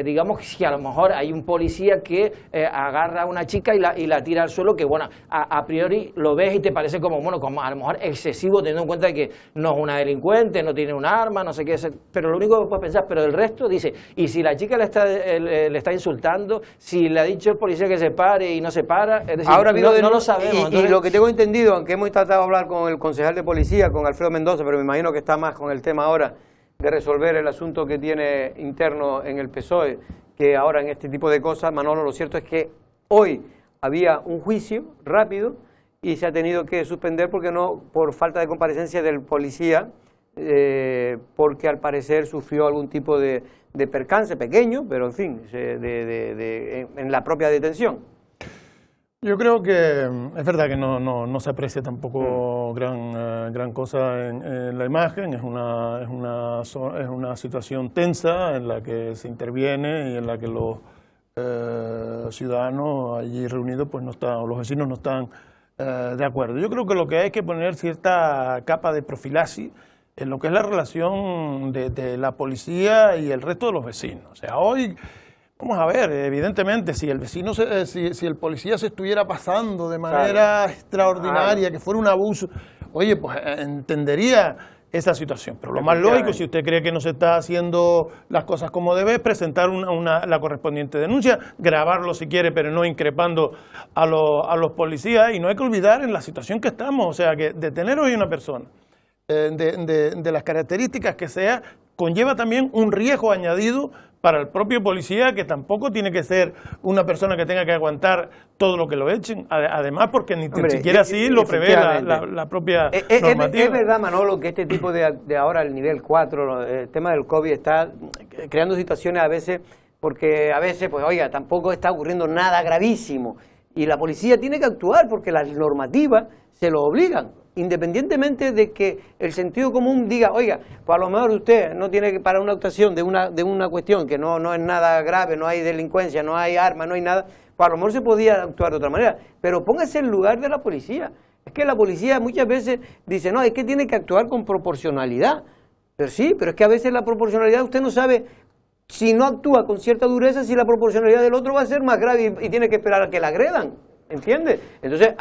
digamos que a lo mejor hay un policía que agarra a una chica y la tira al suelo, que bueno, a priori lo ves y te parece como a lo mejor excesivo, teniendo en cuenta que no es una delincuente, no tiene un arma, no sé qué, pero lo único que puedes pensar, pero el resto dice, y si la chica le está insultando, si le ha dicho el policía que se pare y no se para, es decir, ahora no lo sabemos. Entonces... Y lo que tengo entendido, aunque hemos tratado de hablar con el concejal de policía, con Alfredo Mendoza, pero me imagino que está más con el tema ahora, de resolver el asunto que tiene interno en el PSOE, que ahora en este tipo de cosas, Manolo, lo cierto es que hoy había un juicio rápido y se ha tenido que suspender por falta de comparecencia del policía, porque al parecer sufrió algún tipo de percance pequeño, pero en fin, en la propia detención. Yo creo que es verdad que no se aprecia tampoco gran cosa en la imagen, es una situación tensa en la que se interviene y en la que los ciudadanos allí reunidos pues o los vecinos no están de acuerdo. Yo creo que lo que hay que poner cierta capa de profilaxis en lo que es la relación de la policía y el resto de los vecinos. O sea, hoy... Vamos a ver, evidentemente, si el vecino, si el policía se estuviera pasando de manera extraordinaria, que fuera un abuso, oye, pues entendería esa situación. Pero lo más lógico, si usted cree que no se está haciendo las cosas como debe, es presentar la correspondiente denuncia, grabarlo si quiere, pero no increpando a los policías. Y no hay que olvidar en la situación que estamos, o sea, que detener hoy a una persona de las características que sea, conlleva también un riesgo añadido para el propio policía, que tampoco tiene que ser una persona que tenga que aguantar todo lo que lo echen, además porque ni siquiera así lo prevé la propia normativa. Es verdad, Manolo, que este tipo de ahora, el nivel 4, el tema del COVID está creando situaciones a veces, porque a veces, pues oiga, tampoco está ocurriendo nada gravísimo, y la policía tiene que actuar porque las normativas se lo obligan, independientemente de que el sentido común diga, oiga, pues a lo mejor usted no tiene que para una actuación de una cuestión que no es nada grave, no hay delincuencia, no hay armas, no hay nada, pues a lo mejor se podía actuar de otra manera, pero póngase en lugar de la policía. Es que la policía muchas veces dice, no, es que tiene que actuar con proporcionalidad. Pero sí, pero es que a veces la proporcionalidad usted no sabe, si no actúa con cierta dureza, si la proporcionalidad del otro va a ser más grave y tiene que esperar a que la agredan. ¿entiendes? Entonces,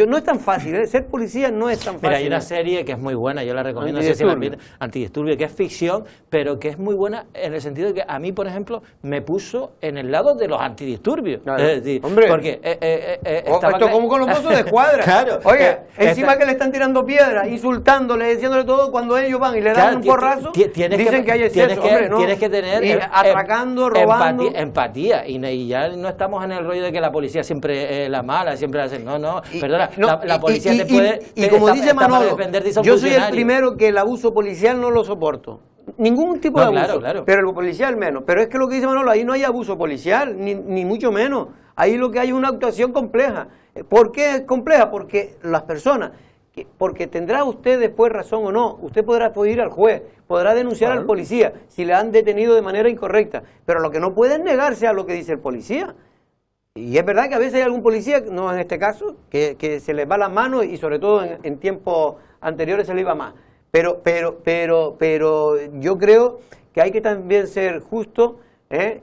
no es tan fácil, ¿eh? Ser policía no es tan fácil. Mira, hay una serie que es muy buena, yo la recomiendo, no sé si la han visto, Antidisturbio, que es ficción, pero que es muy buena en el sentido de que a mí, por ejemplo, me puso en el lado de los antidisturbios. Claro. Es decir, hombre, porque esto como con los mozos de escuadra. Claro. Oye, encima que le están tirando piedras, insultándole, diciéndole todo, cuando ellos van y le dan un porrazo, dicen que hay exceso. Tienes que tener atracando, robando. Empatía, y ya no estamos en el rollo de que la policía siempre la mala, siempre hace, perdona, la policía te puede, y como dice Manolo, yo soy el funcionario. Primero que el abuso policial no lo soporto, ningún tipo de abuso, claro. pero el policial menos, pero es que lo que dice Manolo, ahí no hay abuso policial, ni mucho menos, ahí lo que hay es una actuación compleja. ¿Por qué es compleja? Porque las personas, porque tendrá usted después razón o no, usted podrá ir al juez, podrá denunciar al policía si le han detenido de manera incorrecta, pero lo que no puede es negarse a lo que dice el policía. Y es verdad que a veces hay algún policía, no en este caso, que se les va las manos y sobre todo en tiempos anteriores se le iba más. Pero yo creo que hay que también ser justo,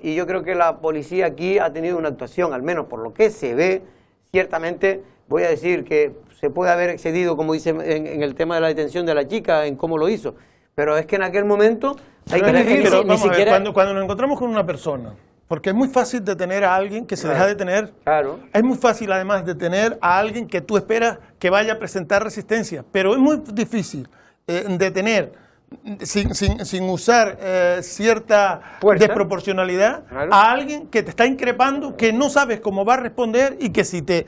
y yo creo que la policía aquí ha tenido una actuación, al menos por lo que se ve, ciertamente voy a decir que se puede haber excedido, como dice en el tema de la detención de la chica, en cómo lo hizo. Pero es que en aquel momento hay que decir, cuando nos encontramos con una persona, porque es muy fácil detener a alguien que se deja detener. Claro. Es muy fácil, además, detener a alguien que tú esperas que vaya a presentar resistencia. Pero es muy difícil detener sin usar cierta fuerza, desproporcionalidad, claro, a alguien que te está increpando, que no sabes cómo va a responder y que si te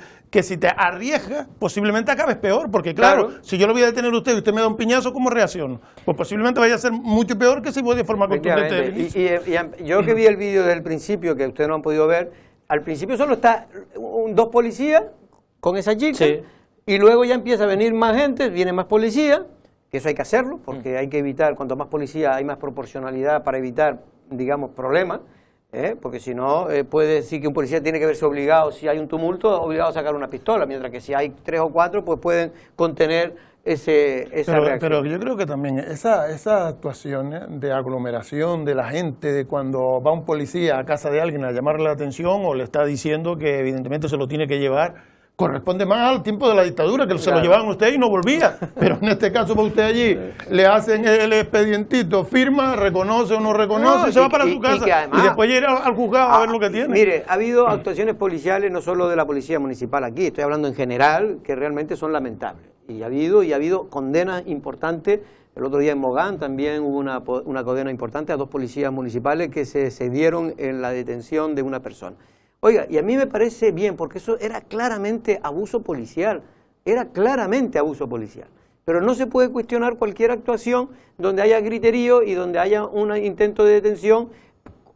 arriesgas, posiblemente acabes peor, porque claro, si yo lo voy a detener a usted y usted me da un piñazo, ¿cómo reacciono? Pues posiblemente vaya a ser mucho peor que si voy de forma contundente. Y yo que vi el vídeo desde el principio, que ustedes no han podido ver, al principio solo está dos policías con esa chica, sí, y luego ya empieza a venir más gente, viene más policía, que eso hay que hacerlo, porque hay que evitar, cuanto más policía hay más proporcionalidad para evitar, digamos, problemas, porque si no, puede decir que un policía tiene que verse obligado, si hay un tumulto, obligado a sacar una pistola, mientras que si hay 3 o 4, pues pueden contener esa reacción. Pero yo creo que también esas actuaciones de aglomeración de la gente, de cuando va un policía a casa de alguien a llamarle la atención o le está diciendo que evidentemente se lo tiene que llevar, corresponde más al tiempo de la dictadura, que se lo llevaban usted y no volvía. Pero en este caso, para usted allí, le hacen el expedientito, firma, reconoce o no reconoce, se va para su casa. Y después llega al juzgado a ver lo que tiene. Mire, ha habido actuaciones policiales, no solo de la policía municipal aquí, estoy hablando en general, que realmente son lamentables. Y ha habido condenas importantes. El otro día en Mogán también hubo una condena importante a 2 policías municipales que se excedieron en la detención de una persona. Oiga, y a mí me parece bien, porque eso era claramente abuso policial, pero no se puede cuestionar cualquier actuación donde haya griterío y donde haya un intento de detención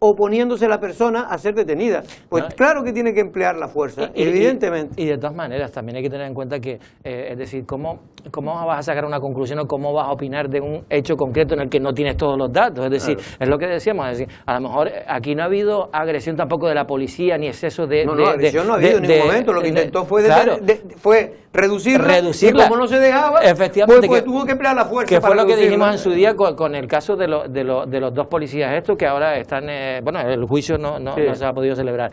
oponiéndose a la persona a ser detenida. Pues claro que tiene que emplear la fuerza, evidentemente. Y de todas maneras, también hay que tener en cuenta que, es decir, ¿cómo vas a sacar una conclusión o cómo vas a opinar de un hecho concreto en el que no tienes todos los datos? Es decir, es lo que decíamos, es decir, a lo mejor aquí no ha habido agresión tampoco de la policía ni exceso de... No, agresión no ha habido en ningún momento, lo que intentó fue reducirla, y como no se dejaba, efectivamente, pues tuvo que emplear la fuerza. Que fue lo que dijimos en su día con el caso de los 2 policías estos que ahora están... el juicio no se ha podido celebrar.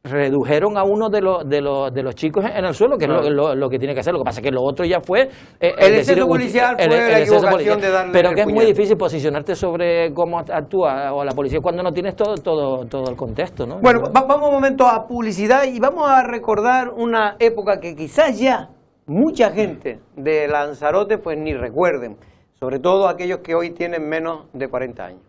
Redujeron a uno de los chicos en el suelo, que es lo que tiene que hacer. Lo que pasa es que lo otro ya fue... el exceso policial fue la equivocación de darle... Pero que es muy difícil posicionarte sobre cómo actúa o la policía cuando no tienes todo el contexto, ¿no? Bueno, vamos un momento a publicidad y vamos a recordar una época que quizás ya mucha gente de Lanzarote pues ni recuerden, sobre todo aquellos que hoy tienen menos de 40 años.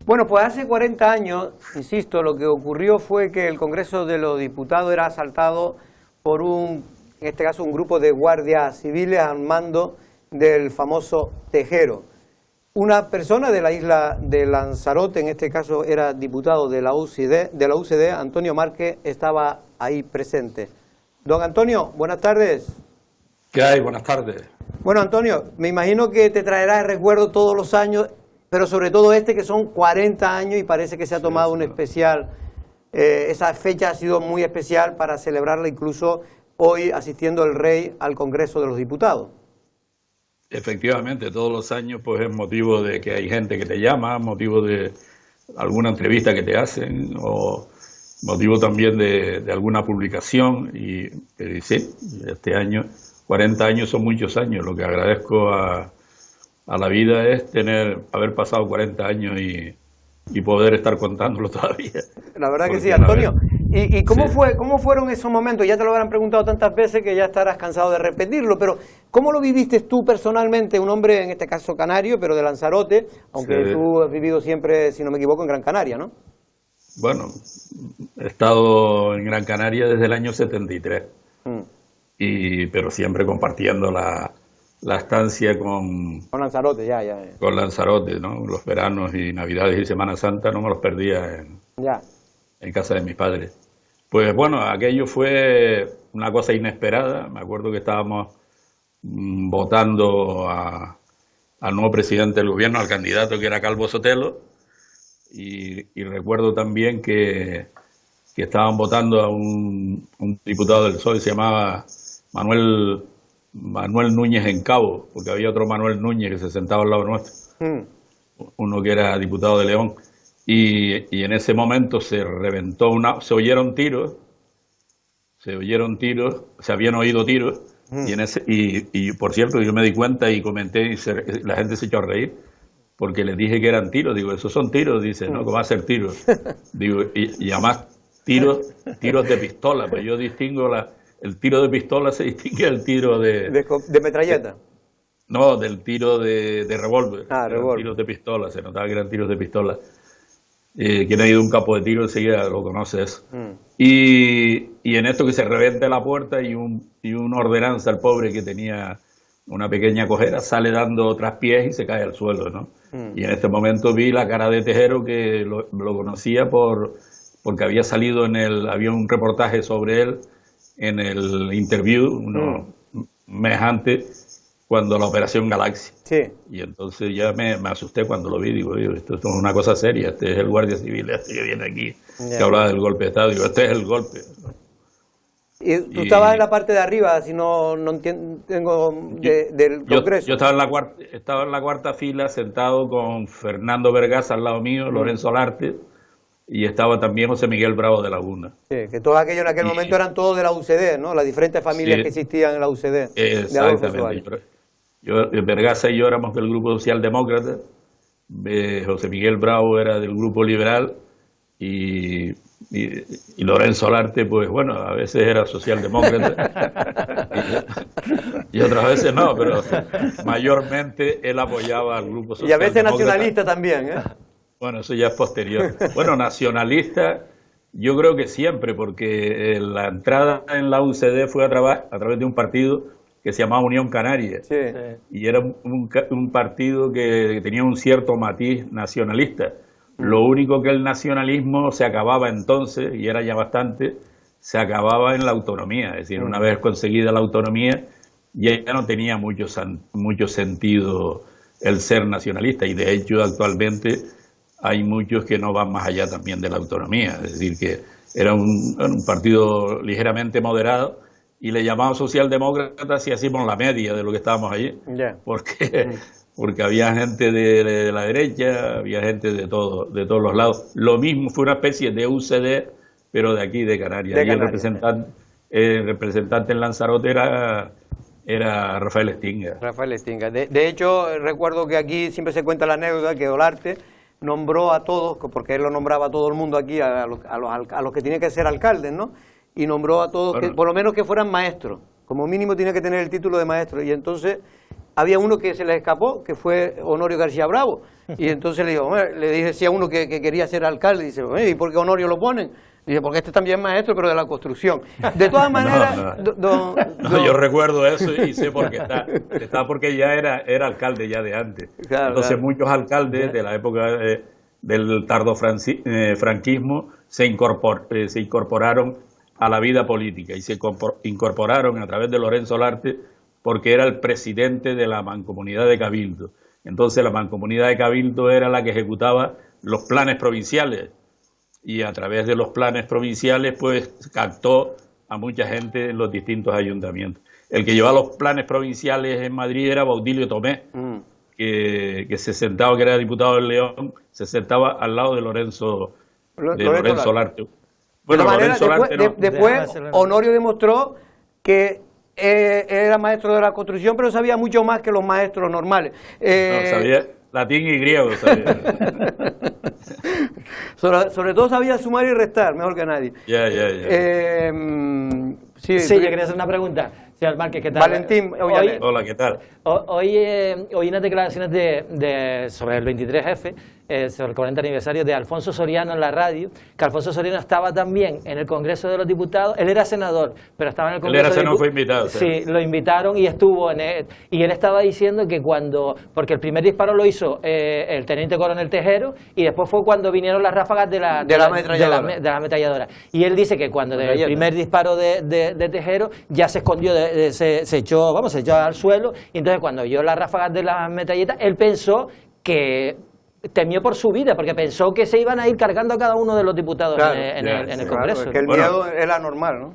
Bueno, pues hace 40 años, insisto, lo que ocurrió fue que el Congreso de los Diputados era asaltado por en este caso, un grupo de guardias civiles al mando del famoso Tejero. Una persona de la isla de Lanzarote, en este caso era diputado de la UCD, Antonio Márquez, estaba ahí presente. Don Antonio, buenas tardes. ¿Qué hay? Buenas tardes. Bueno, Antonio, me imagino que te traerá el recuerdo todos los años, pero sobre todo que son 40 años y parece que se ha tomado un especial, esa fecha ha sido muy especial para celebrarla incluso hoy asistiendo el rey al Congreso de los Diputados. Efectivamente, todos los años pues es motivo de que hay gente que te llama, motivo de alguna entrevista que te hacen o motivo también de alguna publicación y sí, este año, 40 años son muchos años. Lo que agradezco a la vida es haber pasado 40 años y poder estar contándolo todavía. La verdad que sí, Antonio. ¿Y cómo fueron esos momentos? Ya te lo habrán preguntado tantas veces que ya estarás cansado de repetirlo, pero ¿cómo lo viviste tú personalmente? Un hombre, en este caso canario, pero de Lanzarote, aunque sí. Tú has vivido siempre, si no me equivoco, en Gran Canaria, ¿no? Bueno, he estado en Gran Canaria desde el año 73, pero siempre compartiendo la estancia con Lanzarote, ya. Con Lanzarote, ¿no? Los veranos y Navidades y Semana Santa no me los perdía en casa de mis padres. Pues bueno, aquello fue una cosa inesperada. Me acuerdo que estábamos votando al nuevo presidente del gobierno, al candidato que era Calvo Sotelo, y recuerdo también que estaban votando a un diputado del PSOE, se llamaba Manuel Núñez en Cabo, porque había otro Manuel Núñez que se sentaba al lado nuestro, uno que era diputado de León, y en ese momento se reventó se oyeron tiros, se habían oído tiros, y por cierto yo me di cuenta y comenté y la gente se echó a reír, porque les dije que eran tiros. Digo, esos son tiros, dice, ¿no? ¿Cómo va a ser tiros? Digo, y además tiros de pistola, pues yo distingo el tiro de pistola se distingue del tiro de metralleta. No, del tiro de revólver. Revólver. Tiros de pistola, se notaba que eran tiros de pistola. Quien ha ido a un campo de tiro enseguida lo conoce eso. Y en esto que se revienta la puerta y una ordenanza, el pobre que tenía una pequeña cojera, sale dando traspiés y se cae al suelo, ¿no? Y en este momento vi la cara de Tejero, que lo conocía porque había salido había un reportaje sobre él en el Interview, unos meses antes, cuando la Operación Galaxia. Sí. Y entonces ya me asusté cuando lo vi, digo, esto es una cosa seria, este es el guardia civil que viene aquí, que hablaba del golpe de Estado, digo, este es el golpe. ¿Y tú estabas en la parte de arriba, si no tengo del Congreso? Yo estaba en la cuarta fila, sentado con Fernando Vergasa al lado mío, Lorenzo Larte, y estaba también José Miguel Bravo de Laguna. Sí, que todos aquellos en aquel momento eran todos de la UCD, ¿no? Las diferentes familias que existían en la UCD. Exactamente. Vergasa y yo éramos del Grupo Socialdemócrata, José Miguel Bravo era del Grupo Liberal, y Lorenzo Larte, pues bueno, a veces era socialdemócrata y otras veces no, pero mayormente él apoyaba al grupo socialdemócrata. Y a veces nacionalista también, ¿eh? Bueno, eso ya es posterior. Bueno, nacionalista yo creo que siempre, porque la entrada en la UCD fue a través de un partido que se llamaba Unión Canaria, y era un partido que tenía un cierto matiz nacionalista. Lo único que el nacionalismo se acababa entonces, y era ya bastante, se acababa en la autonomía. Es decir, una vez conseguida la autonomía, ya no tenía mucho sentido el ser nacionalista. Y de hecho, actualmente hay muchos que no van más allá también de la autonomía. Es decir, que era un partido ligeramente moderado, y le llamaban socialdemócratas y hacíamos la media de lo que estábamos allí. Porque había gente de la derecha, había gente de todos los lados. Lo mismo, fue una especie de UCD, pero de aquí, de Canarias. Y el representante en Lanzarote era Rafael Estinga. Rafael Estinga. De hecho, recuerdo que aquí siempre se cuenta la anécdota que Olarte nombró a todos, porque él lo nombraba a todo el mundo aquí, a los que tienen que ser alcaldes, ¿no? Y nombró a todos, que por lo menos que fueran maestros. Como mínimo tiene que tener el título de maestro. Y entonces había uno que se les escapó, que fue Honorio García Bravo, y entonces le decía a uno que quería ser alcalde, y dice, ¿y por qué Honorio lo ponen? Dice, porque este también es maestro, pero de la construcción. De todas maneras... Yo recuerdo eso y sé por qué está porque ya era alcalde ya de antes. Claro, entonces muchos alcaldes de la época del tardo franquismo se incorporaron a la vida política, y se incorporaron a través de Lorenzo Larte, porque era el presidente de la Mancomunidad de Cabildo. Entonces la Mancomunidad de Cabildo era la que ejecutaba los planes provinciales, y a través de los planes provinciales pues captó a mucha gente en los distintos ayuntamientos. El que llevaba los planes provinciales en Madrid era Baudilio Tomé, que se sentaba, que era diputado del León, se sentaba al lado de Lorenzo Larte. Bueno, Lorenzo Larte no. Después Honorio demostró que era maestro de la construcción, pero sabía mucho más que los maestros normales. No, sabía latín y griego. Sabía. sobre todo sabía sumar y restar, mejor que nadie. Ya. Sí, yo quería hacer una pregunta. Señor Márquez, ¿qué tal? Valentín, hola, ¿qué tal? Hoy unas declaraciones sobre el 23F, sobre el 40 aniversario de Alfonso Soriano en la radio, que Alfonso Soriano estaba también en el Congreso de los Diputados. Él era senador, pero estaba en el Congreso. Él era senador, fue invitado. Sí, lo invitaron y estuvo en él. Y él estaba diciendo que porque el primer disparo lo hizo el teniente coronel Tejero, y después fue cuando vinieron las ráfagas de la ametralladora. Y él dice que cuando el primer disparo de Tejero ya se escondió, se echó al suelo, y entonces cuando oyó las ráfagas de las metralletas, él pensó que temió por su vida, porque pensó que se iban a ir cargando a cada uno de los diputados en el Congreso. Es que el miedo era normal, ¿no?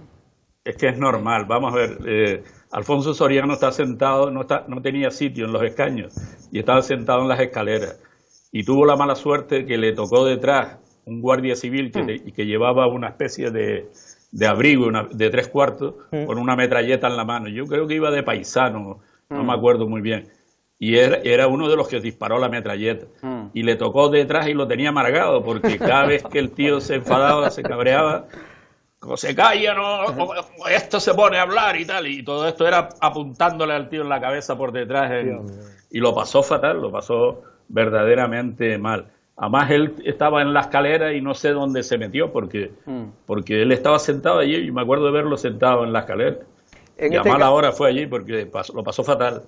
Es que es normal. Vamos a ver, Alfonso Soriano está sentado, no tenía sitio en los escaños, y estaba sentado en las escaleras, y tuvo la mala suerte que le tocó detrás un guardia civil que llevaba una especie de abrigo de 3/4 con una metralleta en la mano. Yo creo que iba de paisano, no me acuerdo muy bien. Y era uno de los que disparó la metralleta. Y le tocó detrás y lo tenía amargado, porque cada vez que el tío se enfadaba, se cabreaba, como se calla, no, esto se pone a hablar y tal. Y todo esto era apuntándole al tío en la cabeza por detrás. Y lo pasó fatal, lo pasó verdaderamente mal. Además, él estaba en la escalera y no sé dónde se metió, porque él estaba sentado allí, y me acuerdo de verlo sentado en la escalera. Y a mala hora fue allí porque lo pasó fatal.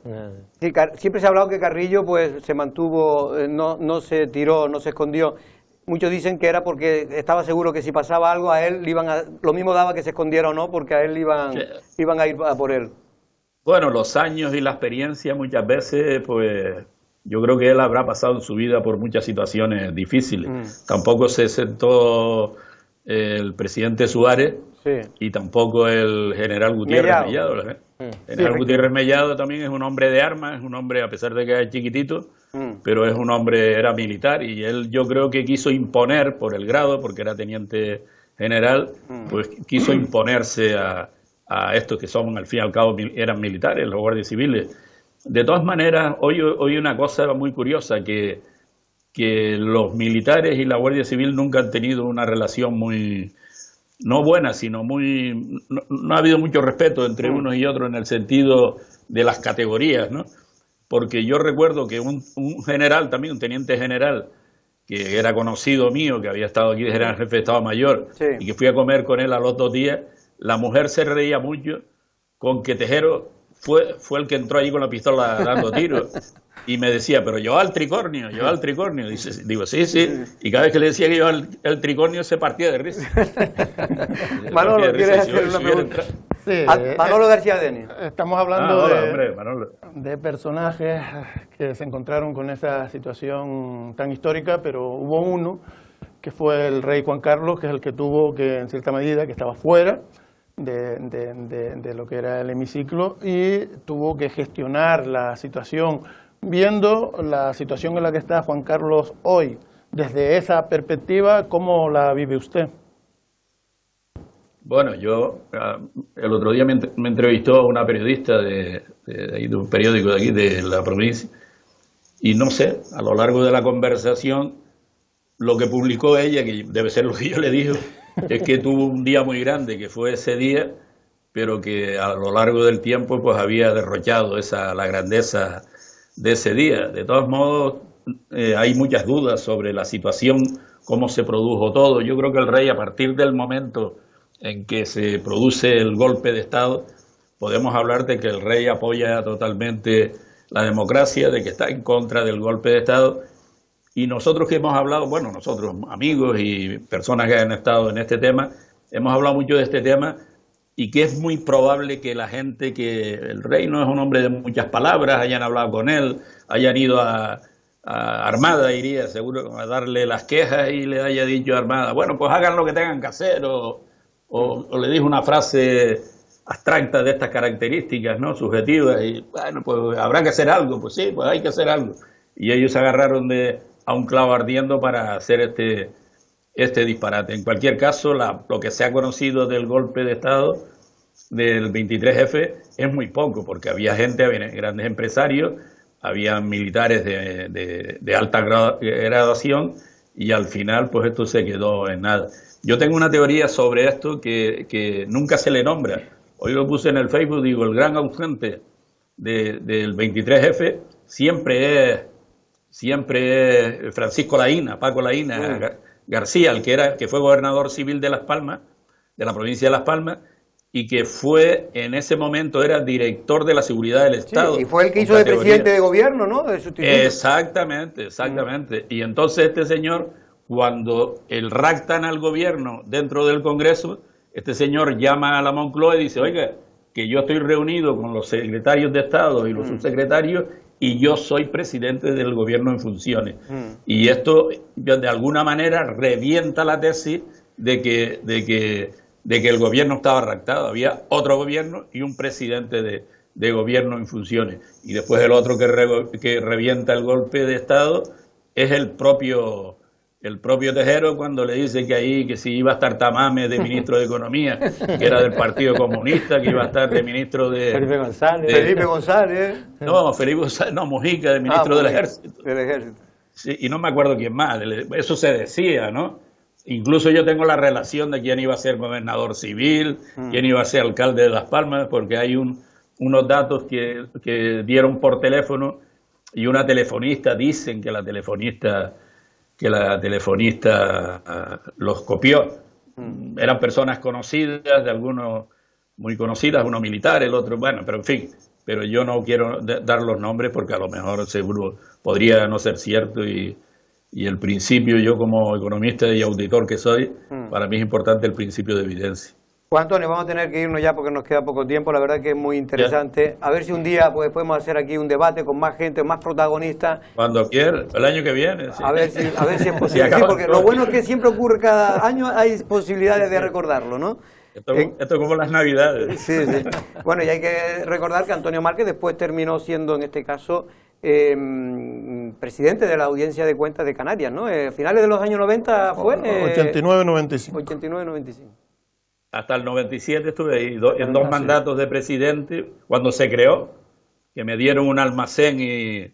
Sí, siempre se ha hablado que Carrillo pues se mantuvo, no se tiró, no se escondió. Muchos dicen que era porque estaba seguro que si pasaba algo a él, lo mismo daba que se escondiera o no, porque a él iban a ir a por él. Bueno, los años y la experiencia muchas veces, pues yo creo que él habrá pasado en su vida por muchas situaciones difíciles. Tampoco se sentó el presidente Suárez, y tampoco el general Gutiérrez Mellado. El general Gutiérrez Mellado también es un hombre de armas, es un hombre, a pesar de que es chiquitito, pero es un hombre, era militar, y él yo creo que quiso imponer por el grado, porque era teniente general, pues quiso imponerse a estos que son, al fin y al cabo, eran militares, los guardias civiles. De todas maneras, hoy una cosa muy curiosa, que los militares y la Guardia Civil nunca han tenido una relación muy, no buena, sino muy, no ha habido mucho respeto entre unos y otros en el sentido de las categorías, ¿no? Porque yo recuerdo que un general también, un teniente general, que era conocido mío, que había estado aquí de general jefe de Estado Mayor, y que fui a comer con él a los 2 días, la mujer se reía mucho con que Tejero fue el que entró allí con la pistola dando tiros. Y me decía, pero yo al tricornio. Digo, sí. Y cada vez que le decía que yo al tricornio, se partía de risa. Manolo, ¿quieres hacer una pregunta? Sí, Manolo García Deni. Estamos hablando de personajes que se encontraron con esa situación tan histórica, pero hubo uno que fue el rey Juan Carlos, que es el que tuvo que, en cierta medida, que estaba fuera de lo que era el hemiciclo, y tuvo que gestionar la situación. Viendo la situación en la que está Juan Carlos hoy, desde esa perspectiva, ¿cómo la vive usted? Bueno, yo el otro día me entrevistó una periodista de un periódico de aquí, de la provincia, y no sé, a lo largo de la conversación, lo que publicó ella, que debe ser lo que yo le dije, es que tuvo un día muy grande, que fue ese día, pero que a lo largo del tiempo pues había derrochado la grandeza de ese día. De todos modos, hay muchas dudas sobre la situación, cómo se produjo todo. Yo creo que el rey, a partir del momento en que se produce el golpe de Estado, podemos hablar de que el rey apoya totalmente la democracia, de que está en contra del golpe de Estado. Y nosotros que hemos hablado, bueno, nosotros, amigos y personas que han estado en este tema, hemos hablado mucho de este tema, y que es muy probable que la gente, que el rey no es un hombre de muchas palabras, hayan hablado con él, hayan ido a Armada, iría seguro a darle las quejas, y le haya dicho a Armada, bueno, pues hagan lo que tengan que hacer, o le dijo una frase abstracta de estas características, ¿no? Subjetivas, y bueno, pues habrá que hacer algo, pues sí, pues hay que hacer algo. Y ellos se agarraron a un clavo ardiendo para hacer este disparate. En cualquier caso, lo que se ha conocido del golpe de Estado del 23F es muy poco, porque había gente, había grandes empresarios, había militares de alta graduación, y al final pues esto se quedó en nada. Yo tengo una teoría sobre esto que nunca se le nombra. Hoy lo puse en el Facebook, digo, el gran ausente del 23F siempre es Francisco Laína, Paco Laína García, el que fue gobernador civil de Las Palmas, de la provincia de Las Palmas, y que fue, en ese momento, era director de la seguridad del Estado. Sí, y fue el que hizo de presidente de gobierno, ¿no? De sustituto. Exactamente. Y entonces este señor, cuando el raptan al gobierno dentro del Congreso, este señor llama a la Moncloa y dice, oiga, que yo estoy reunido con los secretarios de Estado y los subsecretarios y yo soy presidente del gobierno en funciones. Y esto, de alguna manera, revienta la tesis de que el gobierno estaba raptado. Había otro gobierno y un presidente de gobierno en funciones. Y después el otro que revienta el golpe de Estado es el propio Tejero, cuando le dice que si iba a estar Tamames de ministro de Economía, que era del Partido Comunista, que iba a estar de ministro de... Felipe González. No, Felipe González, no, Mujica, de ministro del Ejército. Del Ejército. Sí, y no me acuerdo quién más, eso se decía, ¿no? Incluso yo tengo la relación de quién iba a ser gobernador civil, quién iba a ser alcalde de Las Palmas, porque hay unos datos que dieron por teléfono, y una telefonista, dicen que la telefonista los copió. Eran personas conocidas, de algunos muy conocidas, uno militar, el otro, bueno, pero en fin, pero yo no quiero dar los nombres porque a lo mejor seguro podría no ser cierto, y el principio, yo como economista y auditor que soy, para mí es importante el principio de evidencia. Pues Antonio, vamos a tener que irnos ya porque nos queda poco tiempo, la verdad que es muy interesante. A ver si un día pues podemos hacer aquí un debate con más gente, más protagonistas. Cuando quiera, el año que viene. Sí. A ver si es posible, sí, porque lo bueno es que siempre ocurre cada año, hay posibilidades de recordarlo, ¿no? Esto es como las Navidades. Sí. Bueno, y hay que recordar que Antonio Márquez después terminó siendo, en este caso, presidente de la Audiencia de Cuentas de Canarias, ¿no? A finales de los años 90 fue... 89-95. 89-95. Hasta el 97 estuve ahí, en dos mandatos de presidente, cuando se creó, que me dieron un almacén y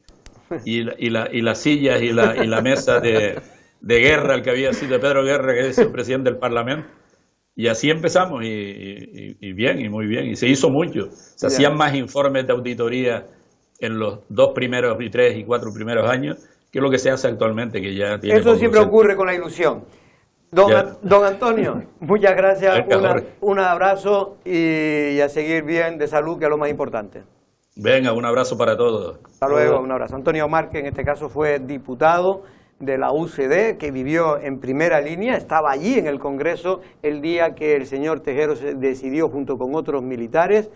las sillas y la mesa de Guerra, el que había sido Pedro Guerra, que es el presidente del Parlamento. Y así empezamos, y bien, y muy bien, y se hizo mucho. Se hacían más informes de auditoría en los 2 primeros y 3 y 4 primeros años que lo que se hace actualmente, que ya tiene... Eso siempre ocurre con la ilusión. Don Antonio, muchas gracias, un abrazo y a seguir bien de salud, que es lo más importante. Venga, un abrazo para todos. Hasta luego, un abrazo. Antonio Márquez, en este caso, fue diputado de la UCD, que vivió en primera línea, estaba allí en el Congreso el día que el señor Tejero se decidió, junto con otros militares,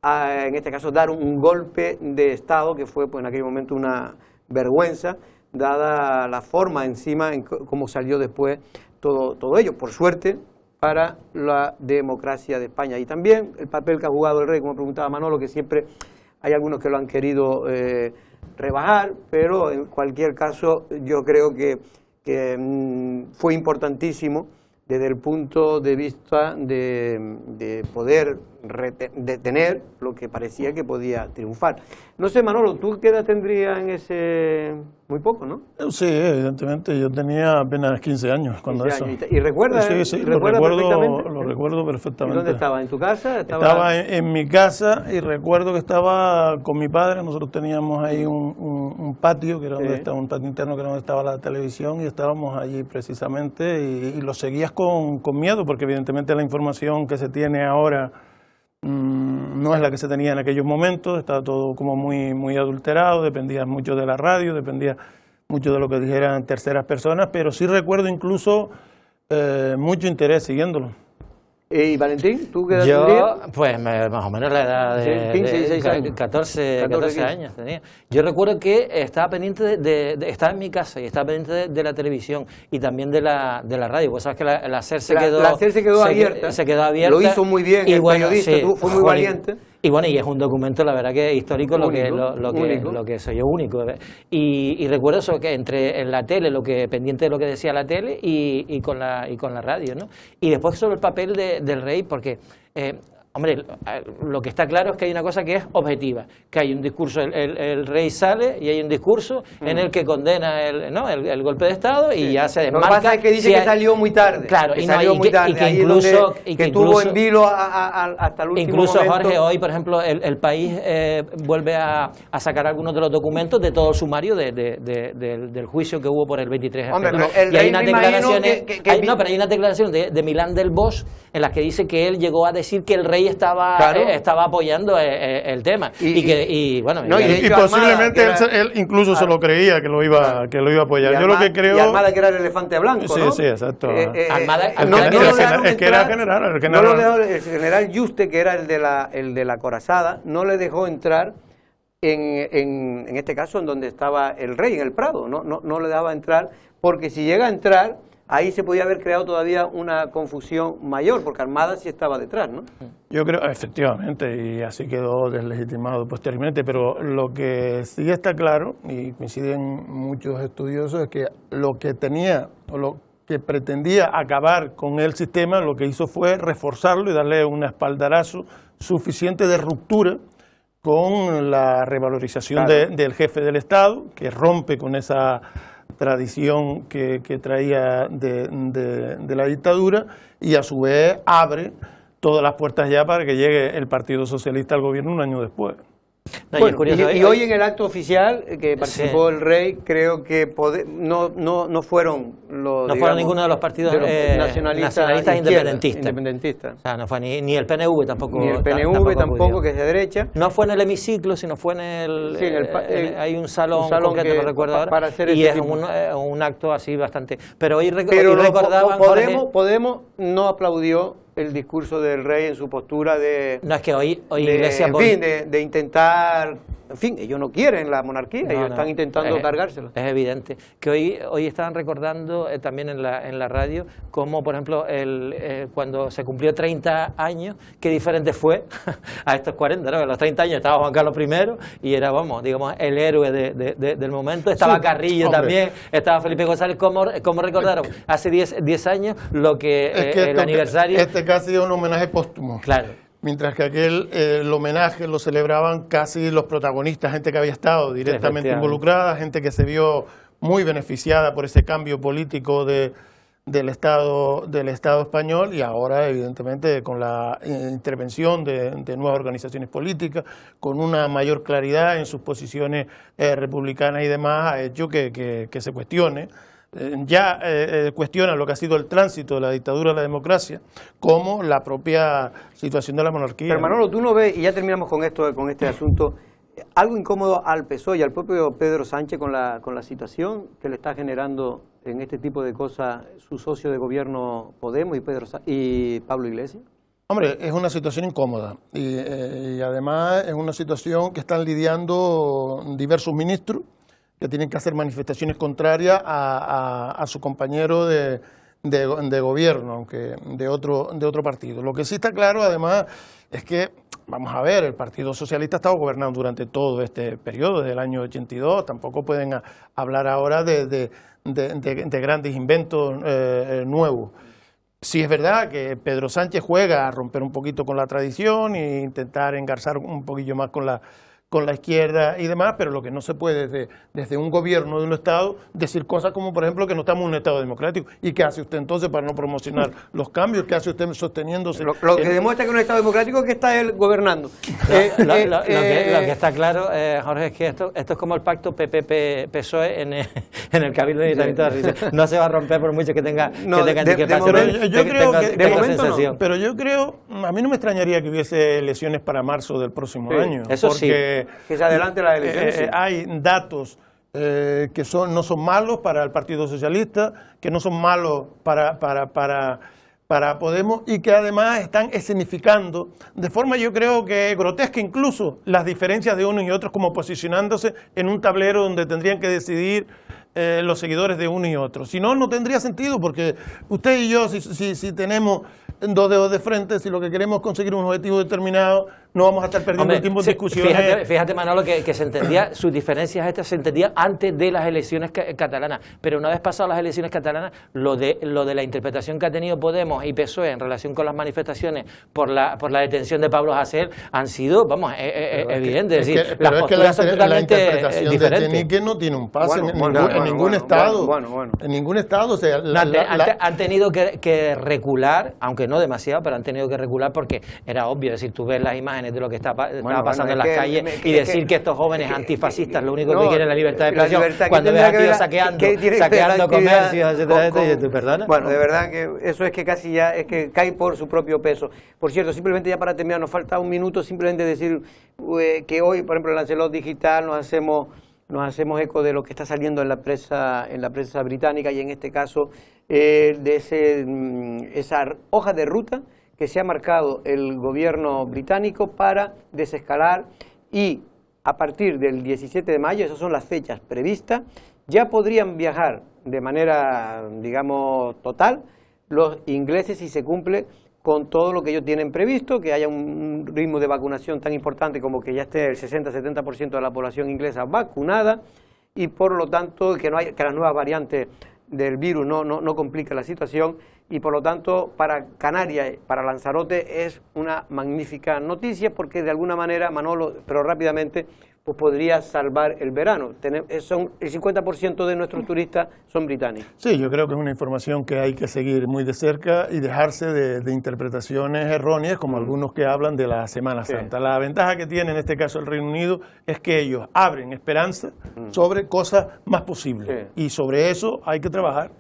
en este caso dar un golpe de Estado, que fue pues, en aquel momento una vergüenza, dada la forma encima, en cómo salió después todo ello, por suerte, para la democracia de España. Y también el papel que ha jugado el rey, como preguntaba Manolo, que siempre hay algunos que lo han querido rebajar, pero en cualquier caso yo creo que fue importantísimo desde el punto de vista de poder detener lo que parecía que podía triunfar. No sé, Manolo, ¿tú qué edad tendrías en ese...? Muy poco, ¿no? Sí, evidentemente, yo tenía apenas 15 años cuando 15 años. ¿Y recuerdas? Sí, lo recuerdo perfectamente. ¿Y dónde estaba? ¿En tu casa? Estaba en mi casa, y recuerdo que estaba con mi padre. Nosotros teníamos ahí un patio, que era donde estaba, un patio interno, que era donde estaba la televisión, y estábamos allí precisamente, y lo seguías con miedo, porque evidentemente la información que se tiene ahora no es la que se tenía en aquellos momentos. Estaba todo como muy adulterado, dependía mucho de la radio, dependía mucho de lo que dijeran terceras personas, pero sí recuerdo incluso mucho interés siguiéndolo. ¿Y Valentín, tú qué edad Yo, tendrías? pues más o menos la edad de, 15, 16 años. 14 años tenía. Yo recuerdo que estaba pendiente estaba en mi casa y estaba pendiente de la televisión y también de la radio. Vos sabes que la SER se quedó abierta. Se quedó abierta. Lo hizo muy bien el periodista, fue muy valiente. Y bueno, y es un documento, la verdad que histórico, lo que soy yo, único. Y recuerdo eso, que en la tele, pendiente de lo que decía la tele y con la radio, ¿no? Y después sobre el papel del rey, porque hombre, lo que está claro es que hay una cosa que es objetiva, que hay un discurso, el rey sale y hay un discurso en el que condena el golpe de Estado y ya se desmarca. Lo que pasa es que dice que salió muy tarde. Claro, y que incluso estuvo en vilo hasta el último incluso momento. Jorge, hoy, por ejemplo, el país vuelve a sacar algunos de los documentos de todo el sumario del juicio que hubo por el 23 de febrero. Y hay unas declaraciones pero hay una declaración de Milán del Bosch en las que dice que él llegó a decir que el rey estaba apoyando el tema y posiblemente él incluso se lo creía que lo iba a apoyar. Yo lo que creo, y Armada, que era el elefante blanco, ¿no? Sí, exacto. Armada, es que era el general. No lo dejó, el general Yuste, que era el de la corazada, no le dejó entrar en este caso en donde estaba el rey, en el Prado, no le dejaba entrar, porque si llega a entrar, ahí se podía haber creado todavía una confusión mayor, porque Armada sí estaba detrás, ¿no? Yo creo, efectivamente, y así quedó deslegitimado posteriormente, pero lo que sí está claro, y coinciden muchos estudiosos, es que lo que tenía, o lo que pretendía acabar con el sistema, lo que hizo fue reforzarlo y darle un espaldarazo suficiente de ruptura con la revalorización del jefe del Estado, que rompe con esa tradición que traía de la dictadura y a su vez abre todas las puertas ya para que llegue el Partido Socialista al gobierno un año después. Y hoy en el acto oficial que participó el rey, creo que no fueron ninguno de los partidos nacionalistas independentistas. O sea, no fue ni el PNV tampoco. Ni el PNV tampoco, que es de derecha. No fue en el hemiciclo, sino fue hay un salón concreto, que no recuerdo ahora, para hacer y es un acto así bastante. Pero hoy recordaban. Podemos no aplaudió el discurso del rey en su postura de... No, es que hoy Iglesias... de intentar... En fin, ellos no quieren la monarquía, ellos están intentando cargársela. Es evidente que hoy estaban recordando también en la radio cómo, por ejemplo, cuando se cumplió 30 años, qué diferente fue a estos 40, ¿no? En los 30 años estaba Juan Carlos I y era, digamos, el héroe del momento. Estaba Carrillo también, estaba Felipe González. ¿Cómo recordaron hace 10 años lo que el aniversario? Este casi es un homenaje póstumo. Claro. Mientras que el homenaje lo celebraban casi los protagonistas, gente que había estado directamente involucrada, gente que se vio muy beneficiada por ese cambio político del Estado español, y ahora evidentemente con la intervención de nuevas organizaciones políticas, con una mayor claridad en sus posiciones republicanas y demás, ha hecho que se cuestione. Cuestiona lo que ha sido el tránsito de la dictadura a la democracia, como la propia situación de la monarquía. Pero Manolo, tú no ves, y ya terminamos con este asunto, algo incómodo al PSOE y al propio Pedro Sánchez con la situación que le está generando en este tipo de cosas su socio de gobierno Podemos y Pablo Iglesias? Hombre, es una situación incómoda y además es una situación que están lidiando diversos ministros que tienen que hacer manifestaciones contrarias a su compañero de gobierno, aunque de otro partido. Lo que sí está claro, además, es que, vamos a ver, el Partido Socialista ha estado gobernando durante todo este periodo, desde el año 82, tampoco pueden hablar ahora de grandes inventos nuevos. Sí es verdad que Pedro Sánchez juega a romper un poquito con la tradición e intentar engarzar un poquillo más con la izquierda y demás, pero lo que no se puede desde un gobierno de un Estado decir cosas como, por ejemplo, que no estamos en un Estado democrático. ¿Y qué hace usted entonces para no promocionar los cambios? ¿Qué hace usted sosteniéndose? Lo que demuestra que en un Estado democrático es que está él gobernando. Lo que está claro, Jorge, es que esto es como el pacto PP-PSOE en el Cabildo de Ayuntamiento de Risa. No se va a romper por mucho que tenga que pasar. Pero yo creo, a mí no me extrañaría que hubiese elecciones para marzo del próximo año. Eso porque que se adelante la elección. Hay datos que no son malos para el Partido Socialista, que no son malos para para Podemos y que además están escenificando de forma, yo creo que grotesca incluso, las diferencias de unos y otros, como posicionándose en un tablero donde tendrían que decidir los seguidores de uno y otro. Si no, no tendría sentido, porque usted y yo, si tenemos dos dedos de frente, si lo que queremos es conseguir un objetivo determinado, no vamos a estar perdiendo el tiempo en discusiones. Fíjate, Manolo, que se entendía, sus diferencias estas se entendían antes de las elecciones catalanas, pero una vez pasadas las elecciones catalanas, lo de la interpretación que ha tenido Podemos y PSOE en relación con las manifestaciones por la detención de Pablo Hasél han sido, vamos, evidentes. Es decir, las posturas son totalmente diferentes. La interpretación de Echenique no tiene un pase en ningún estado. En ningún estado. O sea, han tenido que recular, aunque no demasiado, pero han tenido que recular porque era obvio. Es decir, tú ves las imágenes de lo que estaba pasando en las calles y decir que estos jóvenes antifascistas lo único que quieren es la libertad de expresión, cuando ves a tíos saqueando comercios, etcétera, ¿perdona? Bueno, de verdad que eso es que casi ya es que cae por su propio peso. Por cierto, simplemente ya para terminar, nos falta un minuto, simplemente decir que hoy, por ejemplo, en Lancelot Digital nos hacemos eco de lo que está saliendo en la prensa británica y en este caso de esa hoja de ruta que se ha marcado el gobierno británico para desescalar y a partir del 17 de mayo, esas son las fechas previstas, ya podrían viajar de manera, digamos, total los ingleses si se cumple con todo lo que ellos tienen previsto, que haya un ritmo de vacunación tan importante como que ya esté el 60-70% de la población inglesa vacunada y por lo tanto que las nuevas variantes del virus no complica la situación y por lo tanto para Canarias, para Lanzarote es una magnífica noticia porque de alguna manera, Manolo, pero rápidamente, pues podría salvar el verano. El 50% de nuestros turistas son británicos. Sí, yo creo que es una información que hay que seguir muy de cerca y dejarse de interpretaciones erróneas como algunos que hablan de la Semana Santa. La ventaja que tiene en este caso el Reino Unido es que ellos abren esperanza sobre cosas más posibles y sobre eso hay que trabajar.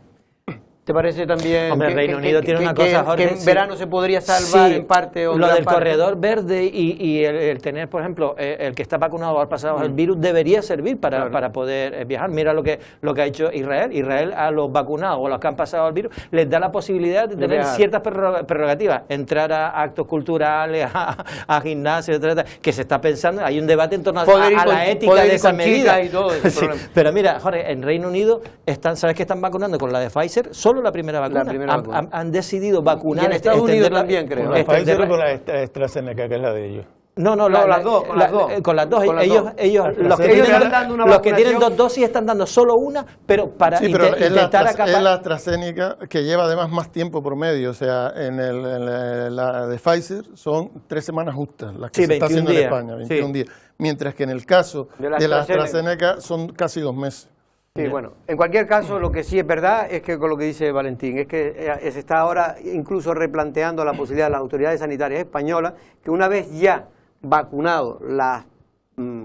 ¿Te parece también el Reino Unido tiene una cosa, Jorge, que en verano se podría salvar en parte o lo del corredor verde y el tener, por ejemplo, el que está vacunado o ha pasado el virus debería servir para poder viajar. Mira lo que ha hecho Israel. Israel a los vacunados o a los que han pasado el virus les da la posibilidad de tener ciertas prerrogativas, entrar a actos culturales, a gimnasios, etcétera, que se está pensando, hay un debate en torno a la ética de esa medida. Y todo sí, pero mira, Jorge, en Reino Unido ¿sabes que están vacunando con la de Pfizer? Solo la primera vacuna. Han decidido vacunar. Y en Estados Unidos también, creo. ¿Con la Pfizer o con la AstraZeneca, que es la de ellos? No, las dos. Con las dos. Ellos los que tienen dos dosis están dando solo una, pero para intentar acabar. Es la AstraZeneca que lleva además más tiempo promedio. O sea, en la de Pfizer son 3 semanas justas, las que se está haciendo en España, 21 días. Mientras que en el caso de la AstraZeneca son casi 2 meses. Sí, bueno, en cualquier caso lo que sí es verdad es que con lo que dice Valentín, es que se está ahora incluso replanteando la posibilidad de las autoridades sanitarias españolas que una vez ya vacunado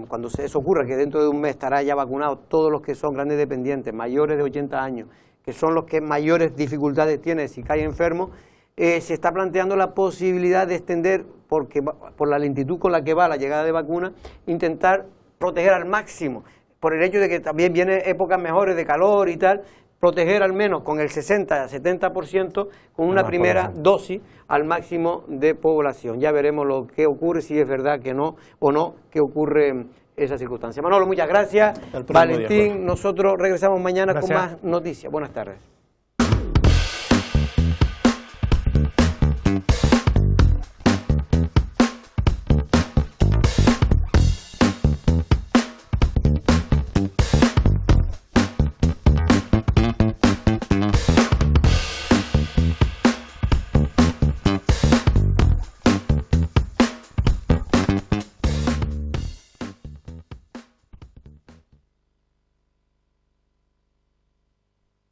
cuando eso ocurra, que dentro de un mes estará ya vacunado todos los que son grandes dependientes, mayores de 80 años, que son los que mayores dificultades tienen si caen enfermos, se está planteando la posibilidad de extender, porque por la lentitud con la que va la llegada de vacunas, intentar proteger al máximo, por el hecho de que también vienen épocas mejores de calor y tal, proteger al menos con el 60-70% con una primera dosis al máximo de población. Ya veremos lo que ocurre, si es verdad que no o no, que ocurre en esa circunstancia. Manolo, muchas gracias. Valentín, nosotros regresamos mañana con más noticias. Buenas tardes.